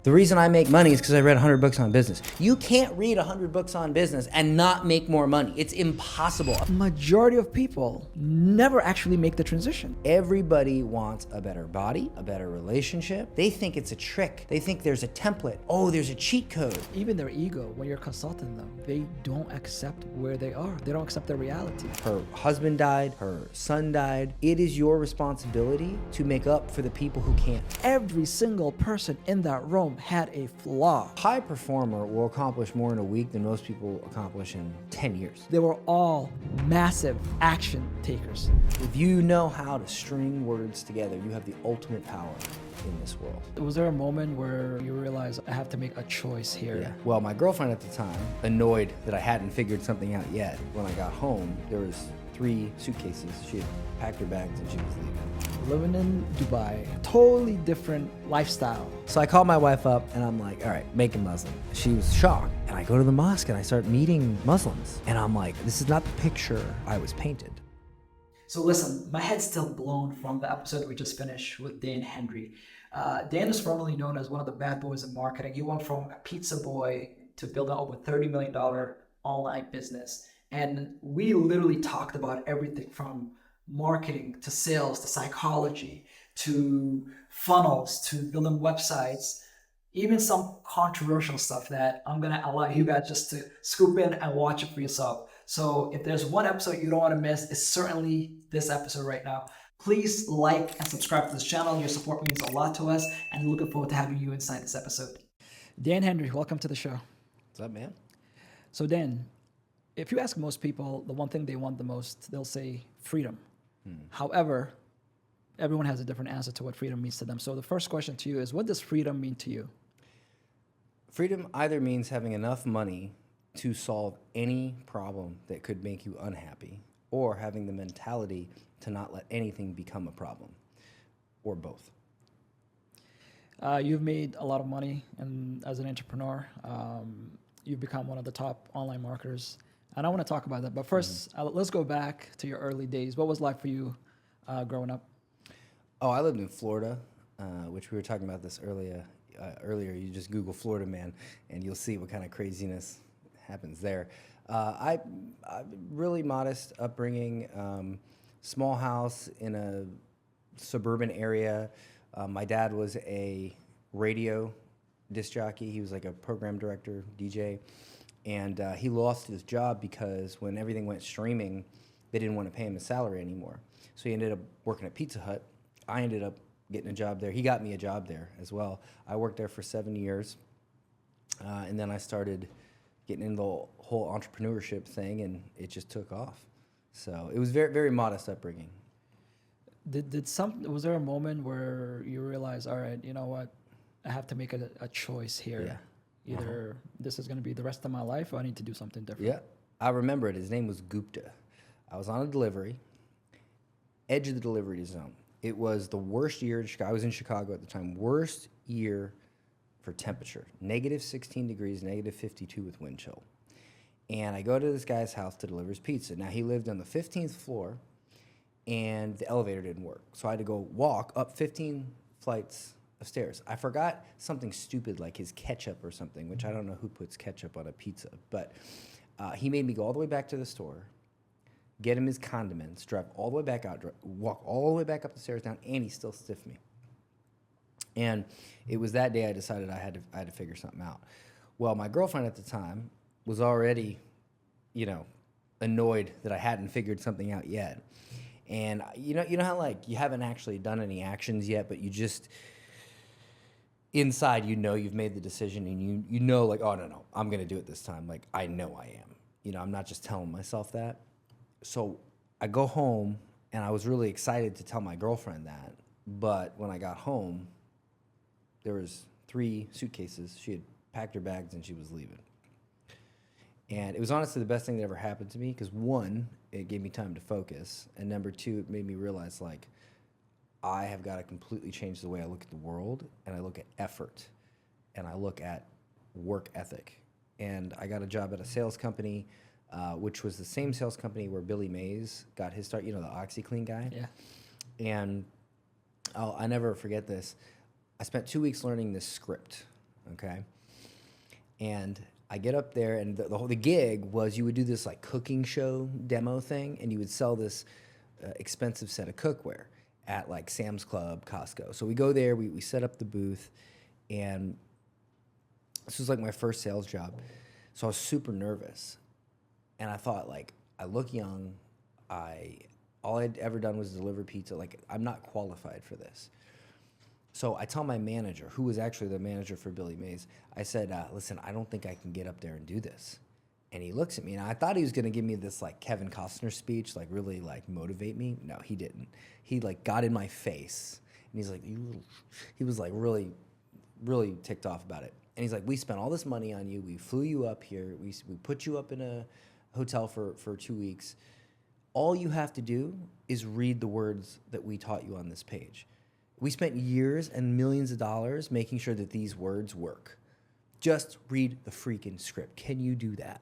The reason I make money is because I read 100 books on business. You can't read 100 books on business and not make more money. It's impossible. Majority of people never actually make the transition. Everybody wants a better body, a better relationship. They think it's a trick. They think there's a template. Oh, there's a cheat code. Even their ego, when you're consulting them, they don't accept where they are. They don't accept their reality. Her husband died, her son died. It is your responsibility to make up for the people who can't. Every single person in that room had a flaw. A high performer will accomplish more in a week than most people accomplish in 10 years. They were all massive action takers. If you know how to string words together, you have the ultimate power in this world. Was there a moment where you realized I have to make a choice here? Yeah. Well, my girlfriend at the time, annoyed that I hadn't figured something out yet, when I got home, there was 3 suitcases. She had packed her bags and she was leaving. Living in Dubai, totally different lifestyle. So I called my wife up and I'm like, all right, make a Muslim. She was shocked. And I go to the mosque and I start meeting Muslims. And I'm like, this is not the picture I was painted. So listen, my head's still blown from the episode we just finished with Dan Henry. Dan is formerly known as one of the bad boys in marketing. He went from a pizza boy to building over $30 million online business. And we literally talked about everything from marketing to sales to psychology to funnels to building websites, even some controversial stuff that I'm going to allow you guys just to scoop in and watch it for yourself. So if there's one episode you don't want to miss, it's certainly this episode right now. Please like and subscribe to this channel. Your support means a lot to us, and looking forward to having you inside this episode. Dan Henry, welcome to the show. What's up, man? So Dan, if you ask most people, the one thing they want the most, they'll say freedom. However, everyone has a different answer to what freedom means to them. So the first question to you is, what does freedom mean to you? Freedom either means having enough money to solve any problem that could make you unhappy, or having the mentality to not let anything become a problem, or both. You've made a lot of money as an entrepreneur. You've become one of the top online marketers. And I want to talk about that. But first, let's go back to your early days. What was life for you growing up? Oh, I lived in Florida, which we were talking about this earlier. You just Google Florida man, and you'll see what kind of craziness happens there. I really modest upbringing, small house in a suburban area. My dad was a radio disc jockey. He was like a program director, DJ. And he lost his job because when everything went streaming, they didn't want to pay him a salary anymore. So he ended up working at Pizza Hut. I ended up getting a job there. He got me a job there as well. I worked there for 7 years. And then I started getting into the whole entrepreneurship thing, and it just took off. So it was very, very modest upbringing. Was there a moment where you realized, all right, you know what, I have to make a choice here? Yeah. Either this is going to be the rest of my life, or I need to do something different. Yeah, I remember it. His name was Gupta. I was on a delivery, edge of the delivery zone. It was the worst year in Chicago. I was in Chicago at the time. Worst year for temperature. Negative 16 degrees, negative 52 with wind chill. And I go to this guy's house to deliver his pizza. Now, he lived on the 15th floor, and the elevator didn't work. So I had to go walk up 15 flights of stairs. I forgot something stupid like his ketchup or something, which I don't know who puts ketchup on a pizza, but he made me go all the way back to the store, get him his condiments, drive all the way back out, walk all the way back up the stairs down, and he still stiffed me. And it was that day I decided I had to figure something out. Well, my girlfriend at the time was already, annoyed that I hadn't figured something out yet. And you know how like you haven't actually done any actions yet, but you just inside, you've made the decision, and you know, like, oh, no, I'm going to do it this time. Like, I know I am. I'm not just telling myself that. So I go home, and I was really excited to tell my girlfriend that. But when I got home, there was 3 suitcases. She had packed her bags, and she was leaving. And it was honestly the best thing that ever happened to me because, 1, it gave me time to focus. And number 2, it made me realize, like, I have got to completely change the way I look at the world, and I look at effort, and I look at work ethic. And I got a job at a sales company, which was the same sales company where Billy Mays got his start, the OxyClean guy. Yeah. And I never forget this. I spent 2 weeks learning this script. okay? And I get up there, and the gig was you would do this like cooking show demo thing, and you would sell this expensive set of cookware at like Sam's Club, Costco. So we go there, we set up the booth, and this was like my first sales job. So I was super nervous, and I thought, like, I look young. All I'd ever done was deliver pizza. Like, I'm not qualified for this. So I tell my manager, who was actually the manager for Billy Mays, I said, listen, I don't think I can get up there and do this. And he looks at me, and I thought he was going to give me this like Kevin Costner speech, like really like motivate me. No, he didn't. He like got in my face, and he's like, "You little," he was like really, really ticked off about it. And he's like, "We spent all this money on you. We flew you up here. We put you up in a hotel for 2 weeks. All you have to do is read the words that we taught you on this page. We spent years and millions of dollars making sure that these words work. Just read the freaking script. Can you do that?"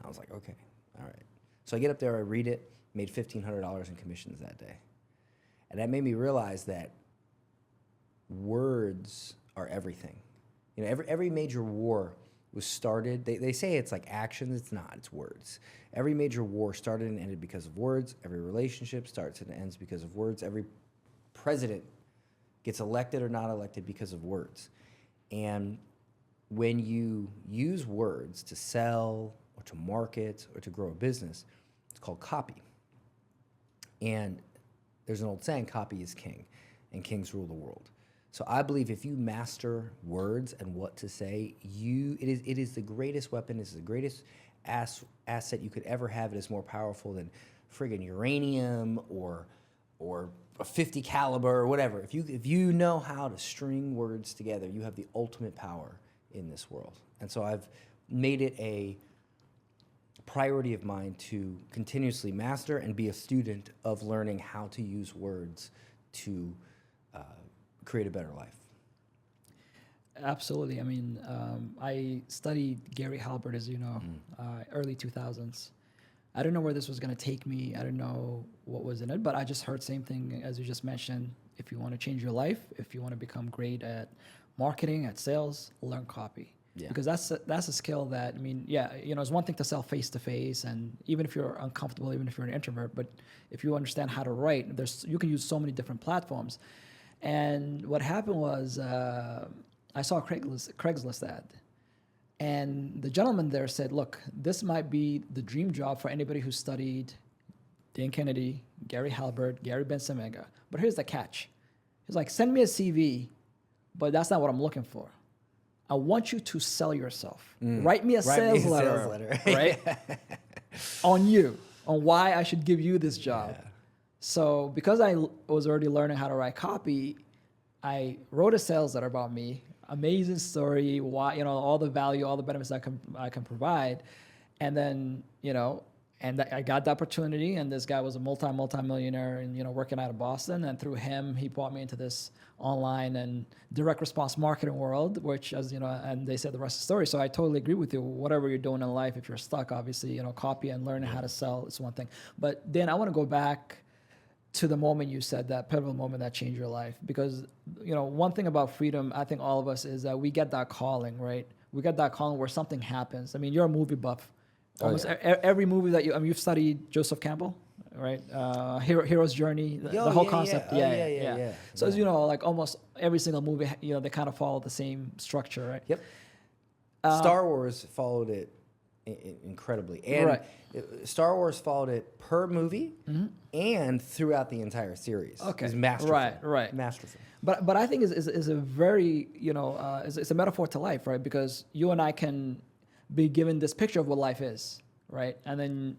I was like, okay, all right. So I get up there, I read it, made $1,500 in commissions that day. And that made me realize that words are everything. You know, every major war was started, they say it's like actions, it's not, it's words. Every major war started and ended because of words. Every relationship starts and ends because of words. Every president gets elected or not elected because of words. And when you use words to sell or to market or to grow a business, it's called copy. And there's an old saying, copy is king, and kings rule the world. So I believe if you master words and what to say, it is the greatest weapon, it's the greatest asset you could ever have. It is more powerful than friggin' uranium or a 50 caliber or whatever. If you know how to string words together, you have the ultimate power in this world. And so I've made it a priority of mine to continuously master and be a student of learning how to use words to create a better life. Absolutely. I mean, I studied Gary Halbert, as you know, early 2000s. I don't know where this was going to take me. I don't know what was in it, but I just heard same thing as you just mentioned. If you want to change your life, if you want to become great at marketing, at sales, learn copy. Yeah. Because that's a skill that, I mean, yeah, you know, it's one thing to sell face to face, and even if you're uncomfortable, even if you're an introvert, but if you understand how to write, you can use so many different platforms. And what happened was I saw a Craigslist ad, and the gentleman there said, "Look, this might be the dream job for anybody who studied Dan Kennedy, Gary Halbert, Gary Bensamega. But here's the catch." He's like, "Send me a CV, but that's not what I'm looking for. I want you to sell yourself. Write me a sales letter, right? On you, on why I should give you this job." Yeah. So because I was already learning how to write copy, I wrote a sales letter about me, amazing story, why, you know, all the value, all the benefits I can provide, and then, you know, and I got the opportunity, and this guy was a multi-millionaire and, you know, working out of Boston. And through him, he brought me into this online and direct response marketing world, which, as you know, and they said the rest of the story. So I totally agree with you. Whatever you're doing in life, if you're stuck, obviously, you know, copy and learning how to sell is one thing. But then I want to go back to the moment you said, that pivotal moment that changed your life. Because, you know, one thing about freedom, I think all of us, is that we get that calling, right? We get that calling where something happens. I mean, you're a movie buff. Almost every movie that you've studied Joseph Campbell, right? Hero's Journey, the whole concept. Yeah. So as you know, like almost every single movie, you know, they kind of follow the same structure, right? Yep. Star Wars followed it incredibly, and Star Wars followed it per movie and throughout the entire series. Okay, it was masterful. Right, masterful. But I think is a very, you know, it's a metaphor to life, right? Because you and I can be given this picture of what life is, right? And then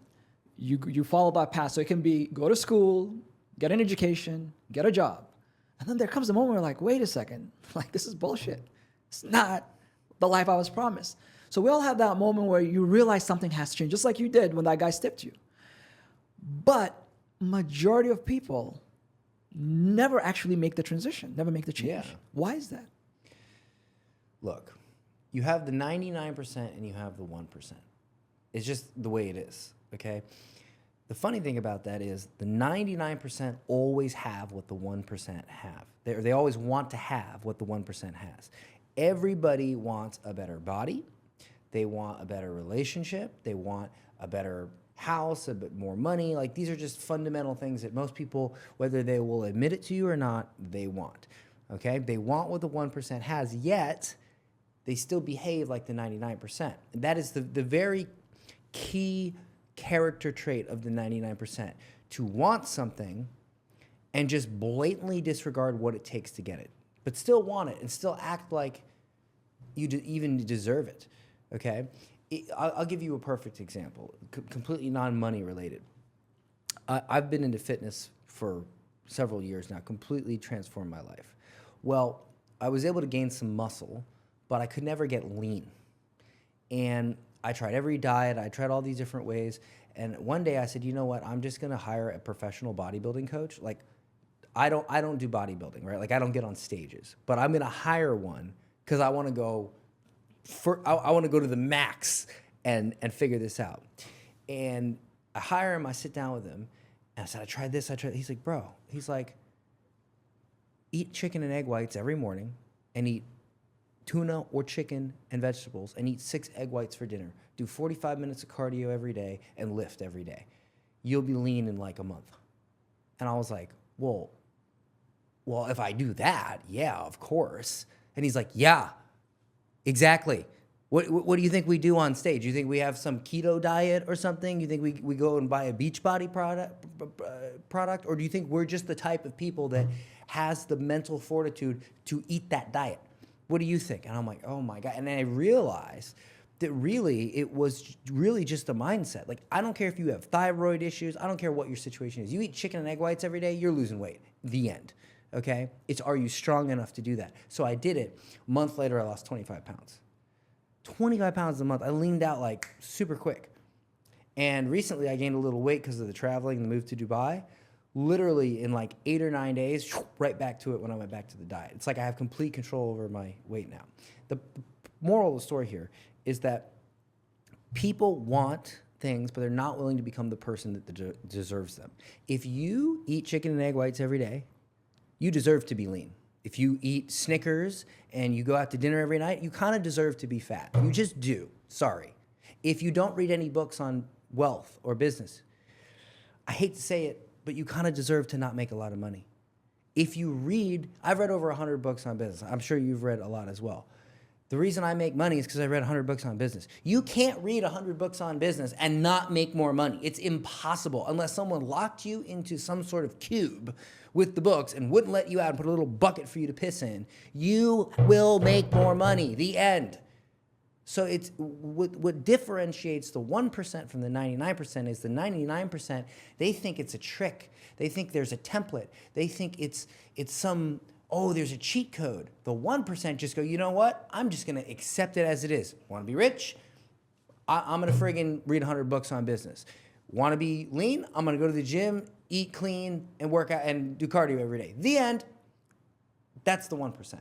you follow that path. So it can be go to school, get an education, get a job. And then there comes a moment where like, wait a second, like this is bullshit. It's not the life I was promised. So we all have that moment where you realize something has changed, just like you did when that guy stiffed you. But majority of people never actually make the transition, never make the change. Yeah. Why is that? Look, you have the 99% and you have the 1%. It's just the way it is, okay? The funny thing about that is the 99% always have what the 1% have. They always want to have what the 1% has. Everybody wants a better body. They want a better relationship. They want a better house, a bit more money. Like, these are just fundamental things that most people, whether they will admit it to you or not, they want. Okay? They want what the 1% has, yet they still behave like the 99%. That is the very key character trait of the 99%. To want something and just blatantly disregard what it takes to get it, but still want it and still act like you even deserve it. Okay? I'll give you a perfect example, completely non-money related. I've been into fitness for several years now, completely transformed my life. Well, I was able to gain some muscle, but I could never get lean. And I tried every diet, I tried all these different ways, and one day I said, you know what, I'm just gonna hire a professional bodybuilding coach. Like, I don't do bodybuilding, right? Like, I don't get on stages, but I'm gonna hire one because I wanna go I want to go to the max and figure this out. And I hire him, I sit down with him, and I said, I tried this, he's like, bro, he's like, eat chicken and egg whites every morning and eat tuna or chicken and vegetables and eat 6 egg whites for dinner. Do 45 minutes of cardio every day and lift every day. You'll be lean in like a month. And I was like, well, if I do that, yeah, of course. And he's like, yeah, exactly. What do you think we do on stage? You think we have some keto diet or something? You think we go and buy a Beachbody product? Or do you think we're just the type of people that has the mental fortitude to eat that diet? What do you think? And I'm like, oh my God. And then I realized that really it was really just a mindset. Like, I don't care if you have thyroid issues. I don't care what your situation is. You eat chicken and egg whites every day, you're losing weight. The end. Okay? It's, are you strong enough to do that? So I did it. A month later, I lost 25 pounds. 25 pounds a month. I leaned out like super quick. And recently I gained a little weight because of the traveling and the move to Dubai. Literally in like 8 or 9 days, right back to it when I went back to the diet. It's like I have complete control over my weight now. The moral of the story here is that people want things, but they're not willing to become the person that deserves them. If you eat chicken and egg whites every day, you deserve to be lean. If you eat Snickers and you go out to dinner every night, you kind of deserve to be fat. You just do. Sorry. If you don't read any books on wealth or business, I hate to say it, but you kind of deserve to not make a lot of money. If you read, I've read over 100 books on business. I'm sure you've read a lot as well. The reason I make money is because I read 100 books on business. You can't read 100 books on business and not make more money. It's impossible unless someone locked you into some sort of cube with the books and wouldn't let you out and put a little bucket for you to piss in. You will make more money. The end. So it's what differentiates the 1% from the 99% is the 99%, they think it's a trick. They think there's a template. They think it's some, oh, there's a cheat code. The 1% just go, you know what? I'm just going to accept it as it is. Want to be rich? I'm going to friggin' read 100 books on business. Want to be lean? I'm going to go to the gym, eat clean, and work out and do cardio every day. The end. That's the 1%.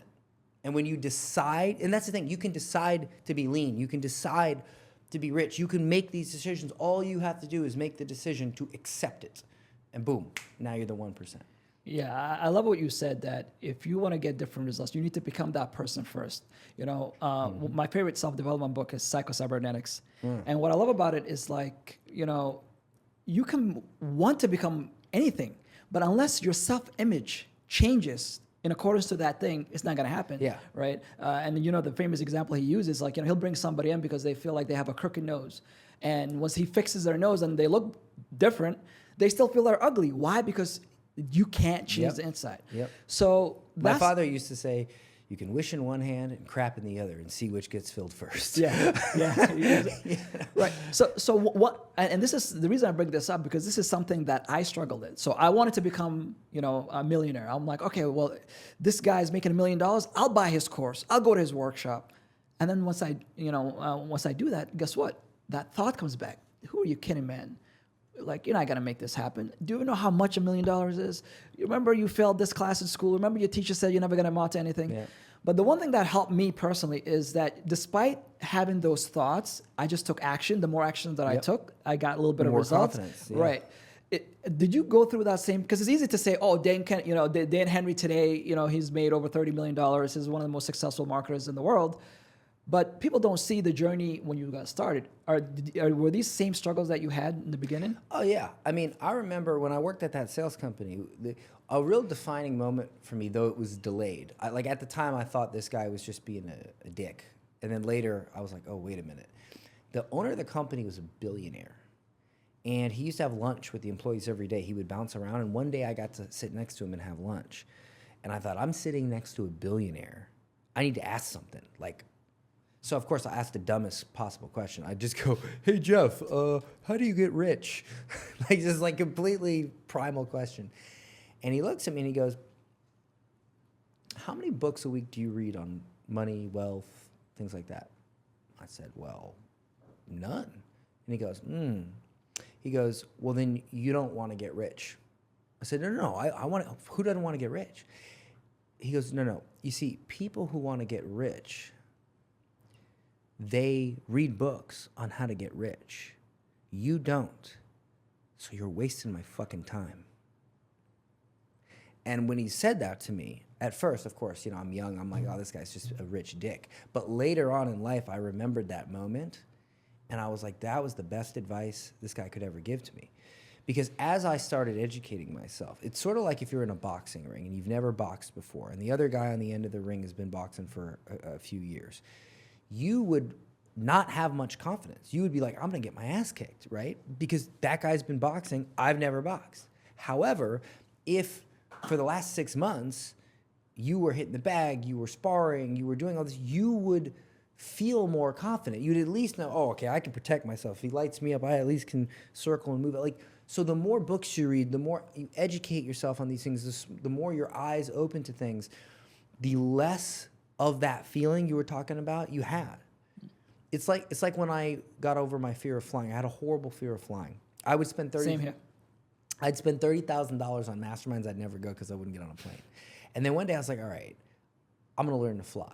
And when you decide, and that's the thing, you can decide to be lean. You can decide to be rich. You can make these decisions. All you have to do is make the decision to accept it. And boom, now you're the 1%. Yeah, I love what you said, that if you want to get different results, you need to become that person first. You know, my favorite self-development book is Psycho-Cybernetics. And what I love about it is, like, you know, you can want to become anything, but unless your self-image changes in accordance to that thing, it's not going to happen. Yeah. Right. And you know, the famous example he uses, like, you know, he'll bring somebody in because they feel like they have a crooked nose. And once he fixes their nose and they look different, they still feel they're ugly. Why? Because you can't change the inside. Yep. So my father used to say, you can wish in one hand and crap in the other and see which gets filled first. Yeah. Right. So what, and this is the reason I bring this up, because this is something that I struggled in. So I wanted to become, you know, a millionaire. I'm like, okay, well, this guy's making $1 million. I'll buy his course. I'll go to his workshop. And then once I do that, guess what? That thought comes back. Who are you kidding, man? Like, you're not going to make this happen. Do you know how much $1 million is? You remember you failed this class in school. Remember your teacher said you're never going to amount to anything? Yeah. But the one thing that helped me personally is that despite having those thoughts, I just took action. The more action that I took, I got a little bit of results. Confidence. Yeah. Right. Did you go through that same? Because it's easy to say, "Oh, Dan Henry today, he's made over $30 million. He's one of the most successful marketers in the world." But people don't see the journey when you got started. Were these same struggles that you had in the beginning? Oh yeah, I mean, I remember when I worked at that sales company, a real defining moment for me, though it was delayed. Like at the time, I thought this guy was just being a dick, and then later I was like, oh wait a minute, the owner of the company was a billionaire. And he used to have lunch with the employees every day. He would bounce around, and one day I got to sit next to him and have lunch. And I thought, I'm sitting next to a billionaire. I need to ask something. So of course I asked the dumbest possible question. I just go, hey Jeff, how do you get rich? Just completely primal question. And he looks at me and he goes, how many books a week do you read on money, wealth, things like that? I said, well, none. And he goes, He goes, well, then you don't want to get rich. I said, no, I want to, who doesn't want to get rich? He goes, no. You see, people who want to get rich, they read books on how to get rich. You don't. So you're wasting my fucking time. And when he said that to me, at first, of course, I'm young. I'm like, oh, this guy's just a rich dick. But later on in life, I remembered that moment. And I was like, that was the best advice this guy could ever give to me. Because as I started educating myself, it's sort of like if you're in a boxing ring and you've never boxed before, and the other guy on the end of the ring has been boxing for a few years, you would not have much confidence. You would be like, I'm going to get my ass kicked, right? Because that guy's been boxing, I've never boxed. However, if for the last 6 months, you were hitting the bag, you were sparring, you were doing all this, you would feel more confident. You'd at least know, oh, okay, I can protect myself. If he lights me up, I at least can circle and move it. So the more books you read, the more you educate yourself on these things, the more your eyes open to things, the less of that feeling you were talking about you had. It's like when I got over my fear of flying. I had a horrible fear of flying. I would spend Same here. I'd spend $30,000 on masterminds. I'd never go because I wouldn't get on a plane. And then one day I was like, all right, I'm going to learn to fly.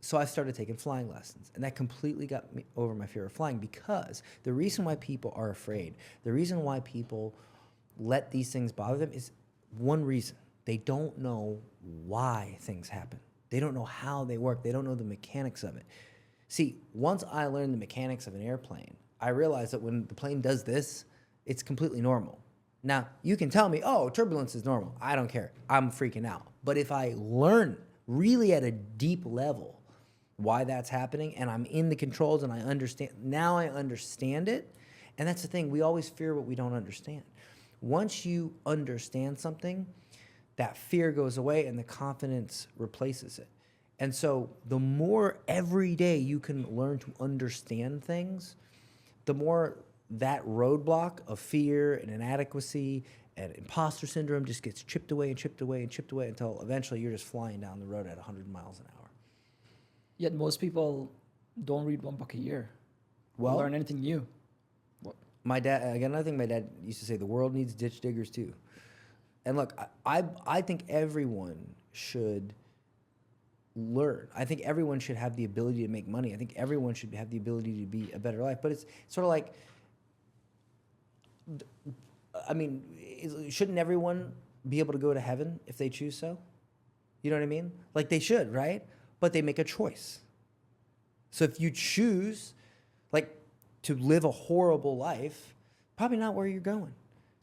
So I started taking flying lessons, and that completely got me over my fear of flying, because the reason why people are afraid, the reason why people let these things bother them is one reason. They don't know why things happen. They don't know how they work. They don't know the mechanics of it. See, once I learned the mechanics of an airplane, I realized that when the plane does this, it's completely normal. Now, you can tell me, oh, turbulence is normal. I don't care. I'm freaking out. But if I learn really at a deep level why that's happening, and I'm in the controls and I understand it. And that's the thing, we always fear what we don't understand. Once you understand something, that fear goes away and the confidence replaces it. And so the more every day you can learn to understand things, the more that roadblock of fear and inadequacy and imposter syndrome just gets chipped away and chipped away and chipped away until eventually you're just flying down the road at 100 miles an hour. Yet most people don't read one book a year. Well, learn anything new. My dad, again, another thing my dad used to say, the world needs ditch diggers too. And look, I think everyone should learn. I think everyone should have the ability to make money. I think everyone should have the ability to be a better life. But it's sort of like, I mean, shouldn't everyone be able to go to heaven if they choose so? You know what I mean? Like they should, right? But they make a choice. So if you choose, to live a horrible life, probably not where you're going.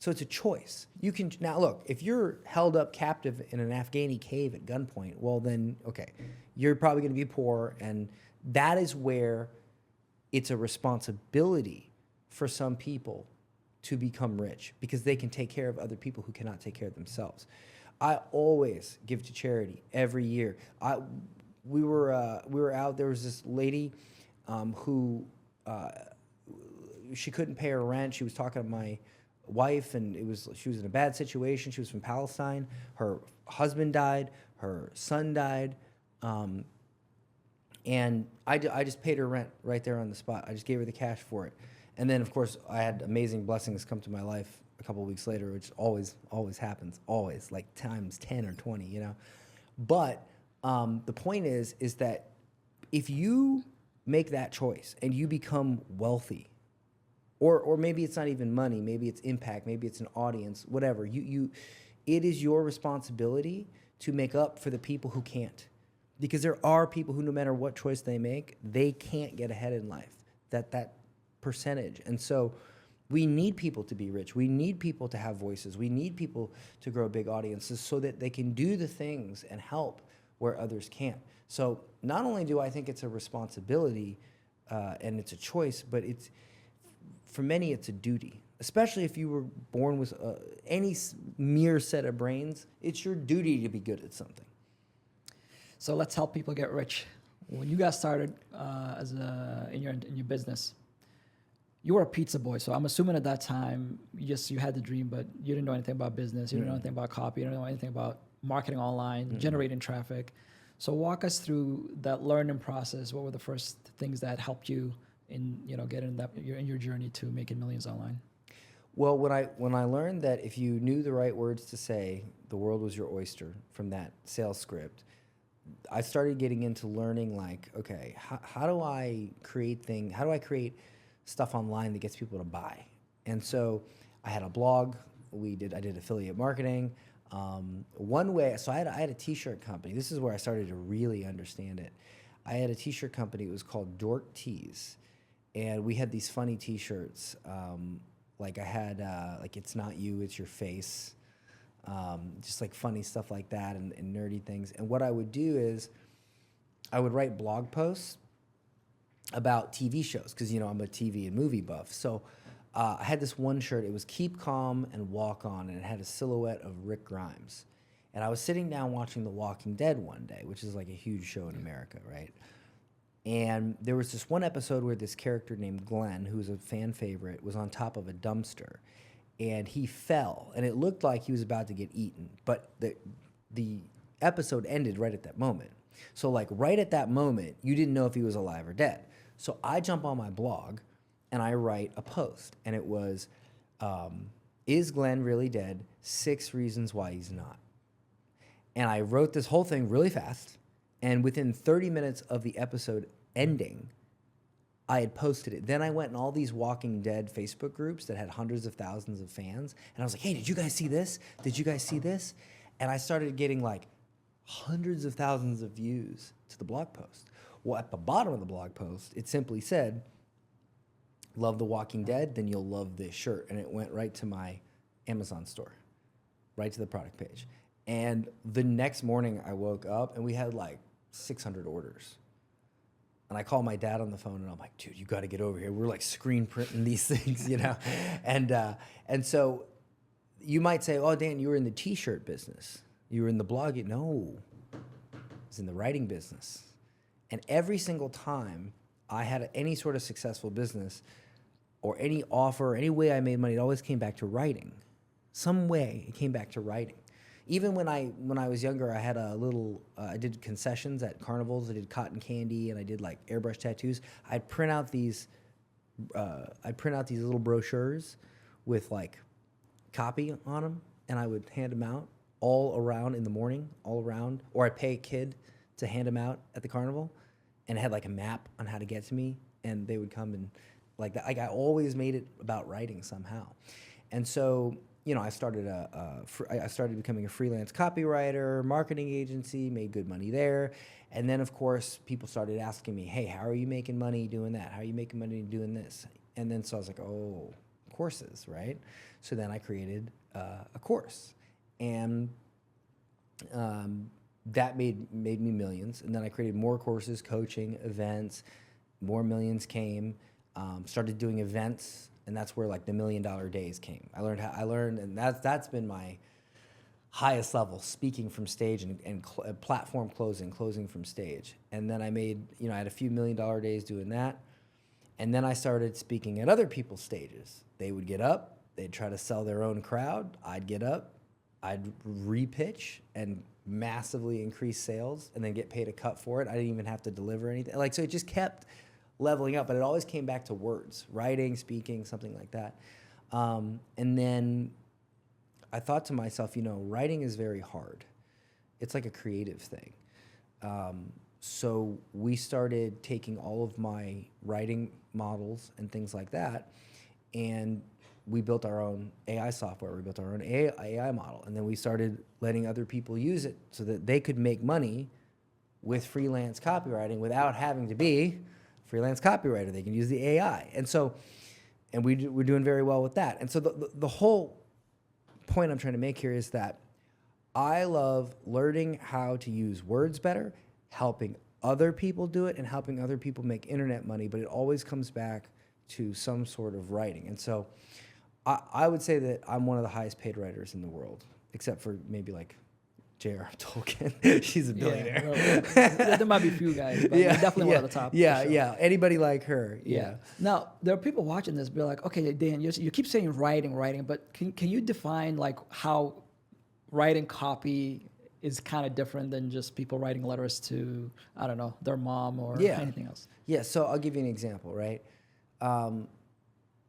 So it's a choice. You can, now look, if you're held up captive in an Afghani cave at gunpoint, well then, okay, you're probably gonna be poor, and that is where it's a responsibility for some people to become rich, because they can take care of other people who cannot take care of themselves. I always give to charity every year. We were out. There was this lady who she couldn't pay her rent. She was talking to my wife, and she was in a bad situation. She was from Palestine. Her husband died. Her son died, and I just paid her rent right there on the spot. I just gave her the cash for it, and then of course I had amazing blessings come to my life a couple of weeks later, which always happens, always, like times 10 or 20, you know. But the point is that if you make that choice and you become wealthy, or maybe it's not even money, maybe it's impact, maybe it's an audience, whatever. It is your responsibility to make up for the people who can't. Because there are people who, no matter what choice they make, they can't get ahead in life. That percentage. And so we need people to be rich. We need people to have voices. We need people to grow big audiences so that they can do the things and help where others can't. So not only do I think it's a responsibility and it's a choice, but for many it's a duty. Especially if you were born with any mere set of brains, it's your duty to be good at something. So let's help people get rich. When you got started in your business, you were a pizza boy. So I'm assuming at that time you had the dream, but you didn't know anything about business. You didn't know anything about copy. You didn't know anything about marketing online, generating traffic. So walk us through that learning process. What were the first things that helped you in getting in your journey to making millions online? Well, when I learned that if you knew the right words to say, the world was your oyster from that sales script, I started getting into learning like, okay, how do I create stuff online that gets people to buy? And so I had a blog. I did affiliate marketing. One way, so I had a t-shirt company. This is where I started to really understand it. I had a t-shirt company. It was called Dork Tees. And we had these funny t-shirts. Like I had, like it's not you, it's your face. Just like funny stuff like that and nerdy things. And what I would do is I would write blog posts about TV shows because, I'm a TV and movie buff. So I had this one shirt. It was Keep Calm and Walk On, and it had a silhouette of Rick Grimes. And I was sitting down watching The Walking Dead one day, which is like a huge show in America, right? And there was this one episode where this character named Glenn, who was a fan favorite, was on top of a dumpster. And he fell, and it looked like he was about to get eaten. But the episode ended right at that moment. So like right at that moment, you didn't know if he was alive or dead. So I jump on my blog, and I write a post. And it was, is Glenn really dead? 6 reasons why he's not. And I wrote this whole thing really fast. And within 30 minutes of the episode ending, I had posted it. Then I went in all these Walking Dead Facebook groups that had hundreds of thousands of fans. And I was like, hey, did you guys see this? Did you guys see this? And I started getting like hundreds of thousands of views to the blog post. Well, at the bottom of the blog post, it simply said, love The Walking Dead, then you'll love this shirt. And it went right to my Amazon store, right to the product page. And the next morning I woke up and we had like 600 orders. And I called my dad on the phone and I'm like, dude, you got to get over here. We're like screen printing these things, And so you might say, oh, Dan, you were in the t-shirt business. You were in the blogging. No, I was in the writing business. And every single time I had any sort of successful business or any offer, or any way I made money, it always came back to writing. Some way it came back to writing. Even when I was younger, I had I did concessions at carnivals. I did cotton candy and I did like airbrush tattoos. I'd print out these little brochures with like copy on them, and I would hand them out all around in the morning, or I'd pay a kid to hand them out at the carnival, and it had like a map on how to get to me, and they would come and like that. Like I always made it about writing somehow, and so. I started becoming a freelance copywriter, marketing agency, made good money there. And then, of course, people started asking me, hey, how are you making money doing that? How are you making money doing this? And then so I was like, oh, courses, right? So then I created a course. And that made me millions. And then I created more courses, coaching, events, more millions came, started doing events. And that's where like the $1 million days came. I learned, and that's been my highest level, speaking from stage and platform closing from stage. And then I made, I had a few $1 million days doing that. And then I started speaking at other people's stages. They would get up, they'd try to sell their own crowd. I'd get up, I'd repitch and massively increase sales and then get paid a cut for it. I didn't even have to deliver anything. So it just kept leveling up, but it always came back to words, writing, speaking, something like that. And then I thought to myself, writing is very hard. It's like a creative thing. So we started taking all of my writing models and things like that and we built our own AI software. We built our own AI model, and then we started letting other people use it so that they could make money with freelance copywriting without having to be a freelance copywriter. They can use the AI, and so, and we're doing very well with that. And so the whole point I'm trying to make here is that I love learning how to use words better, helping other people do it, and helping other people make internet money. But it always comes back to some sort of writing, and so. I would say that I'm one of the highest paid writers in the world, except for maybe like J.R. Tolkien. She's a billionaire. Well, there might be a few guys, but you're definitely one of the top. Yeah, for sure. yeah. Anybody like her. Yeah. Now, there are people watching this be like, okay, Dan, you keep saying writing, but can you define like how writing copy is kind of different than just people writing letters to, I don't know, their mom or anything else? Yeah, so I'll give you an example, right?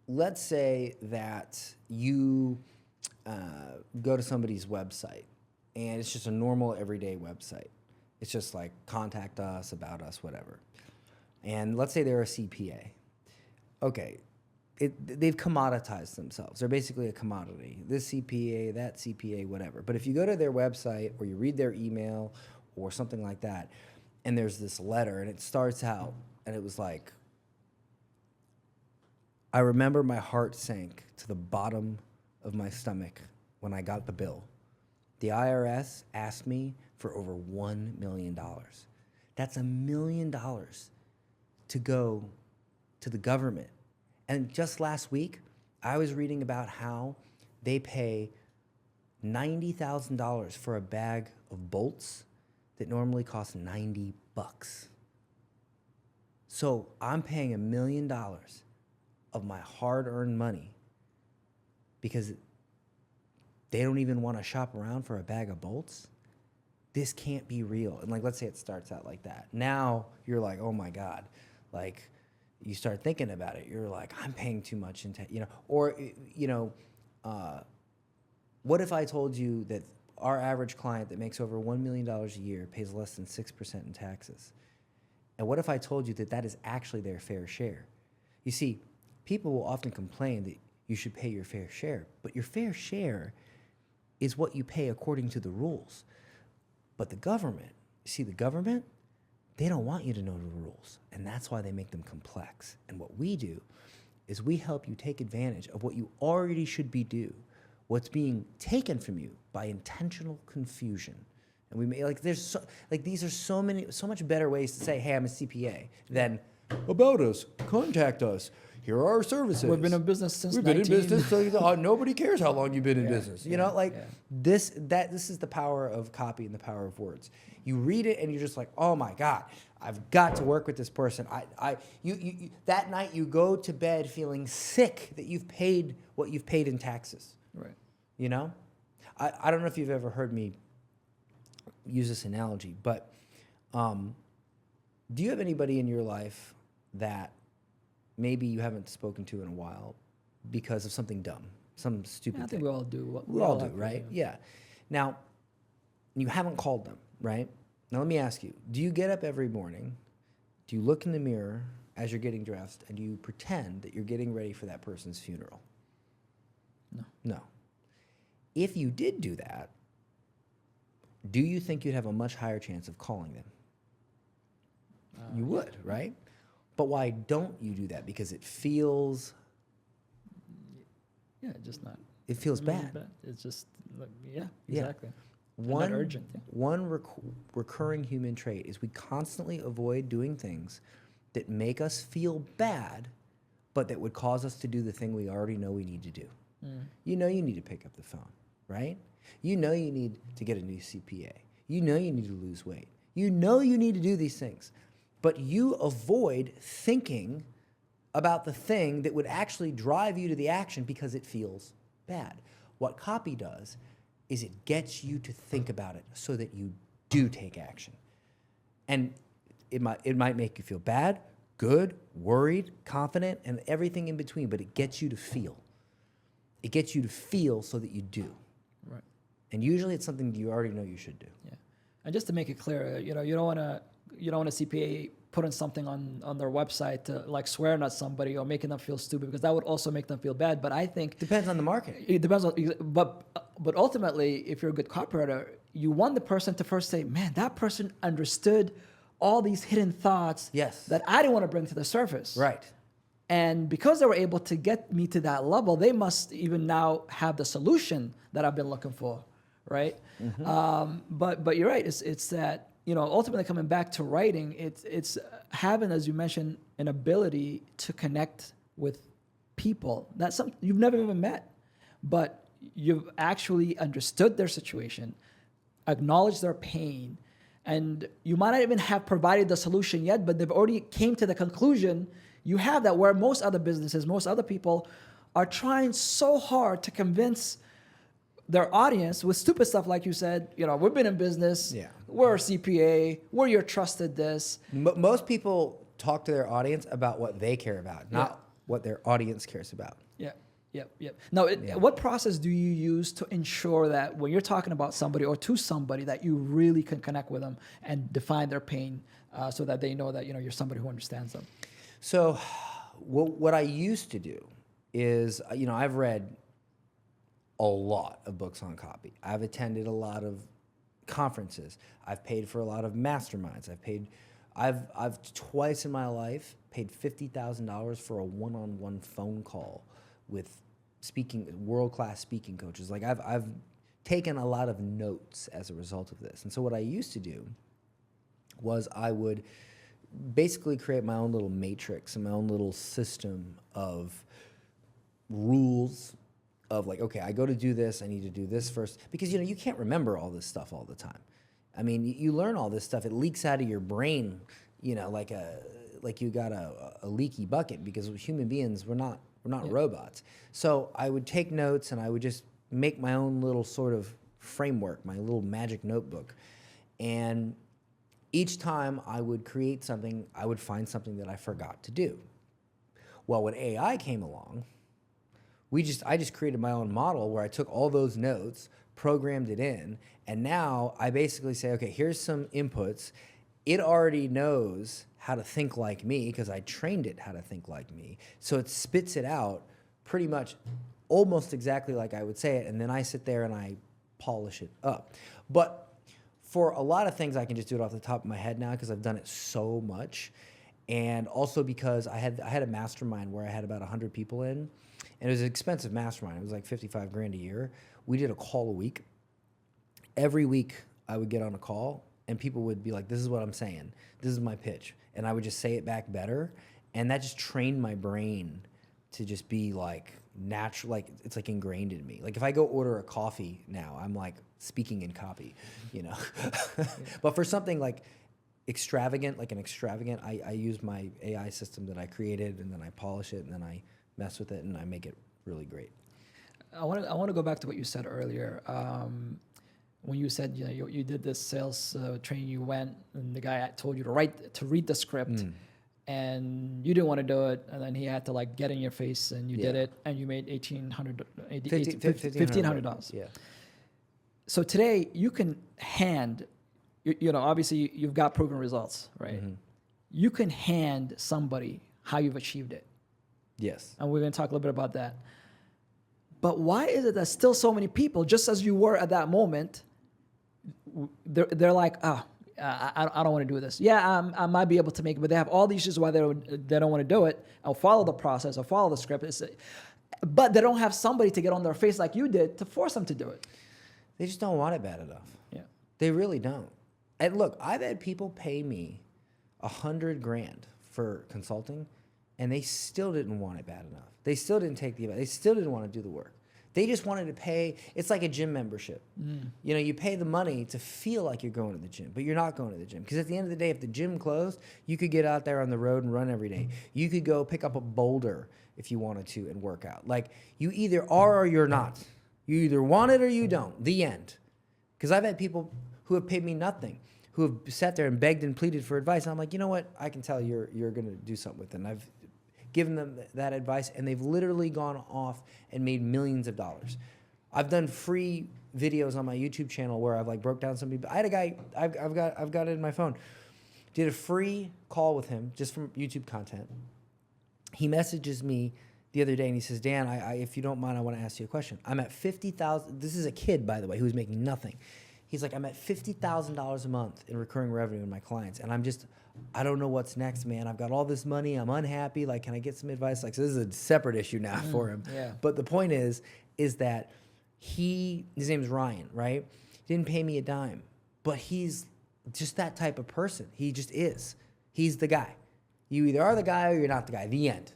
Let's say that you go to somebody's website, and it's just a normal everyday website. It's just like contact us, about us, whatever. And let's say they're a CPA. Okay, they've commoditized themselves. They're basically a commodity. This CPA, that CPA, whatever. But if you go to their website or you read their email or something like that, and there's this letter, and it starts out, and it was like, I remember my heart sank to the bottom of my stomach when I got the bill. The IRS asked me for over $1 million. That's $1 million to go to the government. And just last week, I was reading about how they pay $90,000 for a bag of bolts that normally costs $90. So I'm paying $1 million of my hard-earned money because they don't even want to shop around for a bag of bolts. This can't be real. And like, let's say it starts out like that. Now you're like, oh my God. Like, you start thinking about it. You're like, I'm paying too much or, what if I told you that our average client that makes over $1 million a year pays less than 6% in taxes? And what if I told you that that is actually their fair share? You see, people will often complain that you should pay your fair share, but your fair share is what you pay according to the rules. But the government, they don't want you to know the rules, and that's why they make them complex. And what we do is we help you take advantage of what you already should be doing, what's being taken from you by intentional confusion. And we make these are so much better ways to say, hey, I'm a CPA than about us, contact us. Here are our services. We've been in business since We've been in business, so nobody cares how long you've been in business. This is the power of copy and the power of words. You read it and you're just like, oh my God, I've got to work with this person. You that night you go to bed feeling sick that you've paid what you've paid in taxes. Right. I don't know if you've ever heard me use this analogy, but do you have anybody in your life that maybe you haven't spoken to in a while because of something dumb, some stupid thing? I think we all do. We all do, right? Yeah. Now, you haven't called them, right? Now, let me ask you, do you get up every morning, do you look in the mirror as you're getting dressed, and do you pretend that you're getting ready for that person's funeral? No. If you did do that, do you think you'd have a much higher chance of calling them? You would, right? But why don't you do that? Because it feels... Yeah, just not... It feels bad. It's just... exactly. One not urgent. Yeah. One recurring human trait is we constantly avoid doing things that make us feel bad, but that would cause us to do the thing we already know we need to do. You need to pick up the phone, right? You need to get a new CPA. You need to lose weight. You need to do these things. But you avoid thinking about the thing that would actually drive you to the action because it feels bad. What copy does is it gets you to think about it so that you do take action. And it might make you feel bad, good, worried, confident, and everything in between, but it gets you to feel. It gets you to feel so that you do. Right. And usually it's something you already know you should do. Yeah. And just to make it clear, you don't want a CPA putting something on their website to like swearing at somebody or making them feel stupid, because that would also make them feel bad. But I think Depends on the market. it depends on, but ultimately, if you're a good copywriter, you want the person to first say, man, that person understood all these hidden thoughts Yes. that I didn't want to bring to the surface. Right. And because they were able to get me to that level, they must even now have the solution that I've been looking for, right? But you're right. It's that, ultimately coming back to writing, it's having, as you mentioned, an ability to connect with people that you've never even met, but you've actually understood their situation, acknowledged their pain, and you might not even have provided the solution yet, but they've already came to the conclusion. You have that, where most other businesses, most other people are trying so hard to convince their audience with stupid stuff like you said, we've been in business, we're a CPA, we're your trusted this. Most people talk to their audience about what they care about, not what their audience cares about. Yep. Now, what process do you use to ensure that when you're talking about somebody or to somebody that you really can connect with them and define their pain so that they know that, you're somebody who understands them? So what I used to do is, I've read a lot of books on copy. I've attended a lot of conferences. I've paid for a lot of masterminds. I've twice in my life paid $50,000 for a one-on-one phone call with world-class speaking coaches. Like I've taken a lot of notes as a result of this. And so what I used to do was I would basically create my own little matrix and my own little system of rules of like, okay, I go to do this, I need to do this first. Because, you can't remember all this stuff all the time. I mean, you learn all this stuff, it leaks out of your brain, like you got a leaky bucket, because human beings, we're not robots. So I would take notes and I would just make my own little sort of framework, my little magic notebook. And each time I would create something, I would find something that I forgot to do. Well, when AI came along, I just created my own model where I took all those notes, programmed it in, and now I basically say, okay, here's some inputs. It already knows how to think like me because I trained it how to think like me. So it spits it out pretty much almost exactly like I would say it, and then I sit there and I polish it up. But for a lot of things, I can just do it off the top of my head now because I've done it so much. And also because I had a mastermind where I had about 100 people in, and it was an expensive mastermind. It was like $55,000 a year. We did a call a week. Every week I would get on a call and people would be like, this is what I'm saying. This is my pitch. And I would just say it back better. And that just trained my brain to just be like natural, like it's like ingrained in me. Like if I go order a coffee now, I'm like speaking in copy, But for something like extravagant, I use my AI system that I created, and then I polish it, and then I mess with it, and I make it really great. I want to go back to what you said earlier. When you said you did this sales training, you went and the guy told you to read the script, and you didn't want to do it, and then he had to like get in your face, and you did it, and you made $1,500. Yeah. So today you can obviously you've got proven results, right? Mm-hmm. You can hand somebody how you've achieved it. Yes. And we're going to talk a little bit about that. But why is it that still so many people, just as you were at that moment, they're like, I don't want to do this. Yeah, I might be able to make it, but they have all these issues why they don't want to do it. I'll follow the process. I'll follow the script. But they don't have somebody to get on their face like you did to force them to do it. They just don't want it bad enough. Yeah. They really don't. And look, I've had people pay me $100,000 for consulting, and they still didn't want it bad enough. They still didn't take the advice. They still didn't want to do the work. They just wanted to pay. It's like a gym membership. You pay the money to feel like you're going to the gym, but you're not going to the gym. Because at the end of the day, if the gym closed, you could get out there on the road and run every day. You could go pick up a boulder if you wanted to and work out. Like, you either are or you're not. You either want it or you don't. The end. Because I've had people who have paid me nothing, who have sat there and begged and pleaded for advice. And I'm like, you know what? I can tell you're going to do something with it. And I've given them that advice, and they've literally gone off and made millions of dollars. I've done free videos on my YouTube channel where I've like broke down somebody. I had a guy, I've got it in my phone, Did a free call with him just from YouTube content. He messages me the other day and he says, Dan, if you don't mind, I want to ask you a question. I'm at $50,000. This is a kid, by the way, who's making nothing. He's like, I'm at $50,000 a month in recurring revenue in my clients. And I don't know what's next, man. I've got all this money. I'm unhappy. Like, can I get some advice? Like, so this is a separate issue now for him. Yeah. But the point is that his name is Ryan, right? He didn't pay me a dime, but he's just that type of person. He just is. He's the guy. You either are the guy or you're not the guy. The end.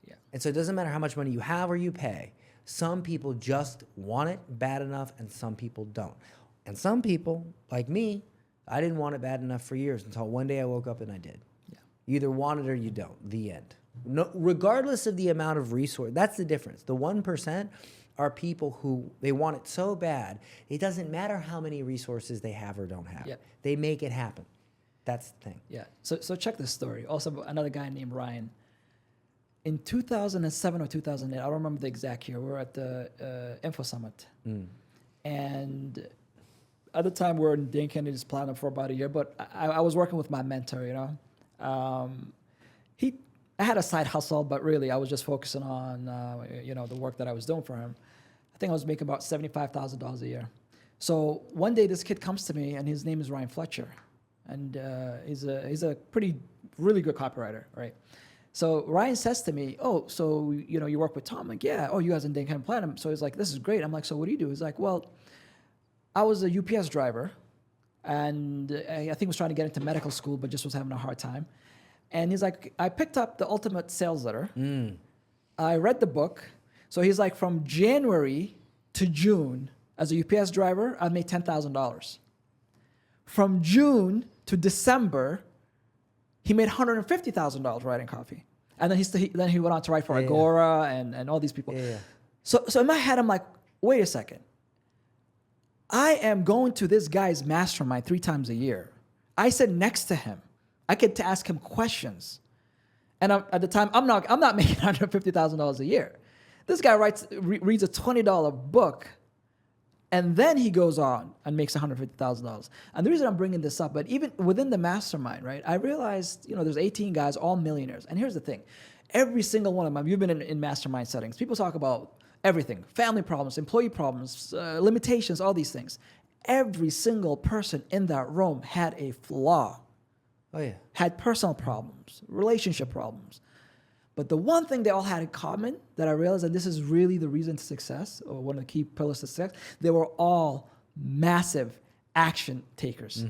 Yeah. And so it doesn't matter how much money you have or you pay. Some people just want it bad enough and some people don't. And some people, like me, I didn't want it bad enough for years until one day I woke up and I did. Yeah. You either want it or you don't. The end. No, regardless of the amount of resource, that's the difference. The 1% are people who they want it so bad, it doesn't matter how many resources they have or don't have. Yep. They make it happen. That's the thing. Yeah. So check this story. Also, another guy named Ryan. In 2007 or 2008, I don't remember the exact year, we were at the Info Summit. And at the time, we were in Dan Kennedy's platinum for about a year, but I was working with my mentor, you know. I had a side hustle, but really I was just focusing on, the work that I was doing for him. I think I was making about $75,000 a year. So one day this kid comes to me and his name is Ryan Fletcher. And he's a really good copywriter, right? So Ryan says to me, oh, so, you work with Tom? I'm like, yeah. Oh, you guys in Dan Kennedy Platinum. So he's like, this is great. I'm like, so what do you do? He's like, well, I was a UPS driver, and I think he was trying to get into medical school, but just was having a hard time. And he's like, I picked up the Ultimate Sales Letter. I read the book. So he's like, from January to June, as a UPS driver, I made $10,000. From June to December, he made $150,000 writing copy. And then he went on to write for Agora and all these people. Yeah. So in my head, I'm like, wait a second. I am going to this guy's mastermind 3 times a year. I sit next to him. I get to ask him questions. And at the time, I'm not making $150,000 a year. This guy reads a $20 book, and then he goes on and makes $150,000. And the reason I'm bringing this up, but even within the mastermind, right, I realized, there's 18 guys, all millionaires. And here's the thing. Every single one of them, you've been in mastermind settings. People talk about everything, family problems, employee problems, limitations, all these things. Every single person in that room had a flaw. Oh, yeah. Had personal problems, relationship problems. But the one thing they all had in common that I realized, and this is really the reason to success, or one of the key pillars to success, they were all massive action takers.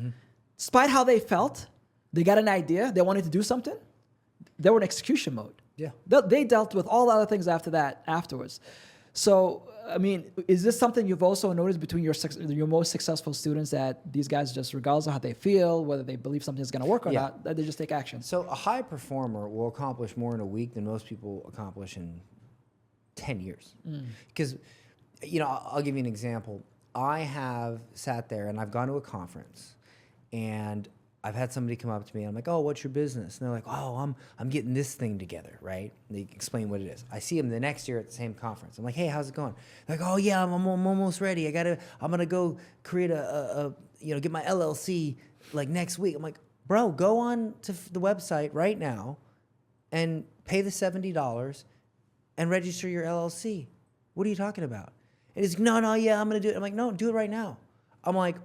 Despite how they felt, they got an idea, they wanted to do something, they were in execution mode. Yeah. They dealt with all the other things afterwards. So, I mean, is this something you've also noticed between your most successful students, that these guys just, regardless of how they feel, whether they believe something is going to work or not, that they just take action? So a high performer will accomplish more in a week than most people accomplish in 10 years. Because, I'll give you an example. I have sat there and I've gone to a conference and I've had somebody come up to me and I'm like, oh, what's your business? And they're like, oh, I'm getting this thing together, right? And they explain what it is. I see them the next year at the same conference. I'm like, hey, how's it going? They're like, oh yeah, I'm almost ready. I'm gonna go create get my LLC like next week. I'm like, bro, go on to the website right now and pay the $70 and register your LLC. What are you talking about? And he's like, no, yeah, I'm gonna do it. I'm like, no, do it right now. I'm like,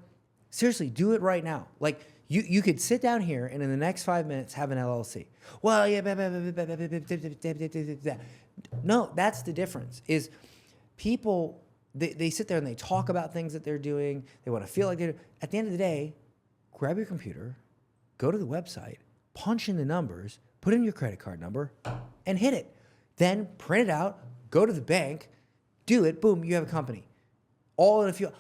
seriously, do it right now. Like, you could sit down here and in the next 5 minutes have an LLC. Well, yeah, no, that's the difference. Is people, they sit there and they talk about things that they're doing. They want to feel like they're, at the end of the day, grab your computer, go to the website, punch in the numbers, put in your credit card number, and hit it. Then print it out, go to the bank, do it, boom, you have a company. All in a few.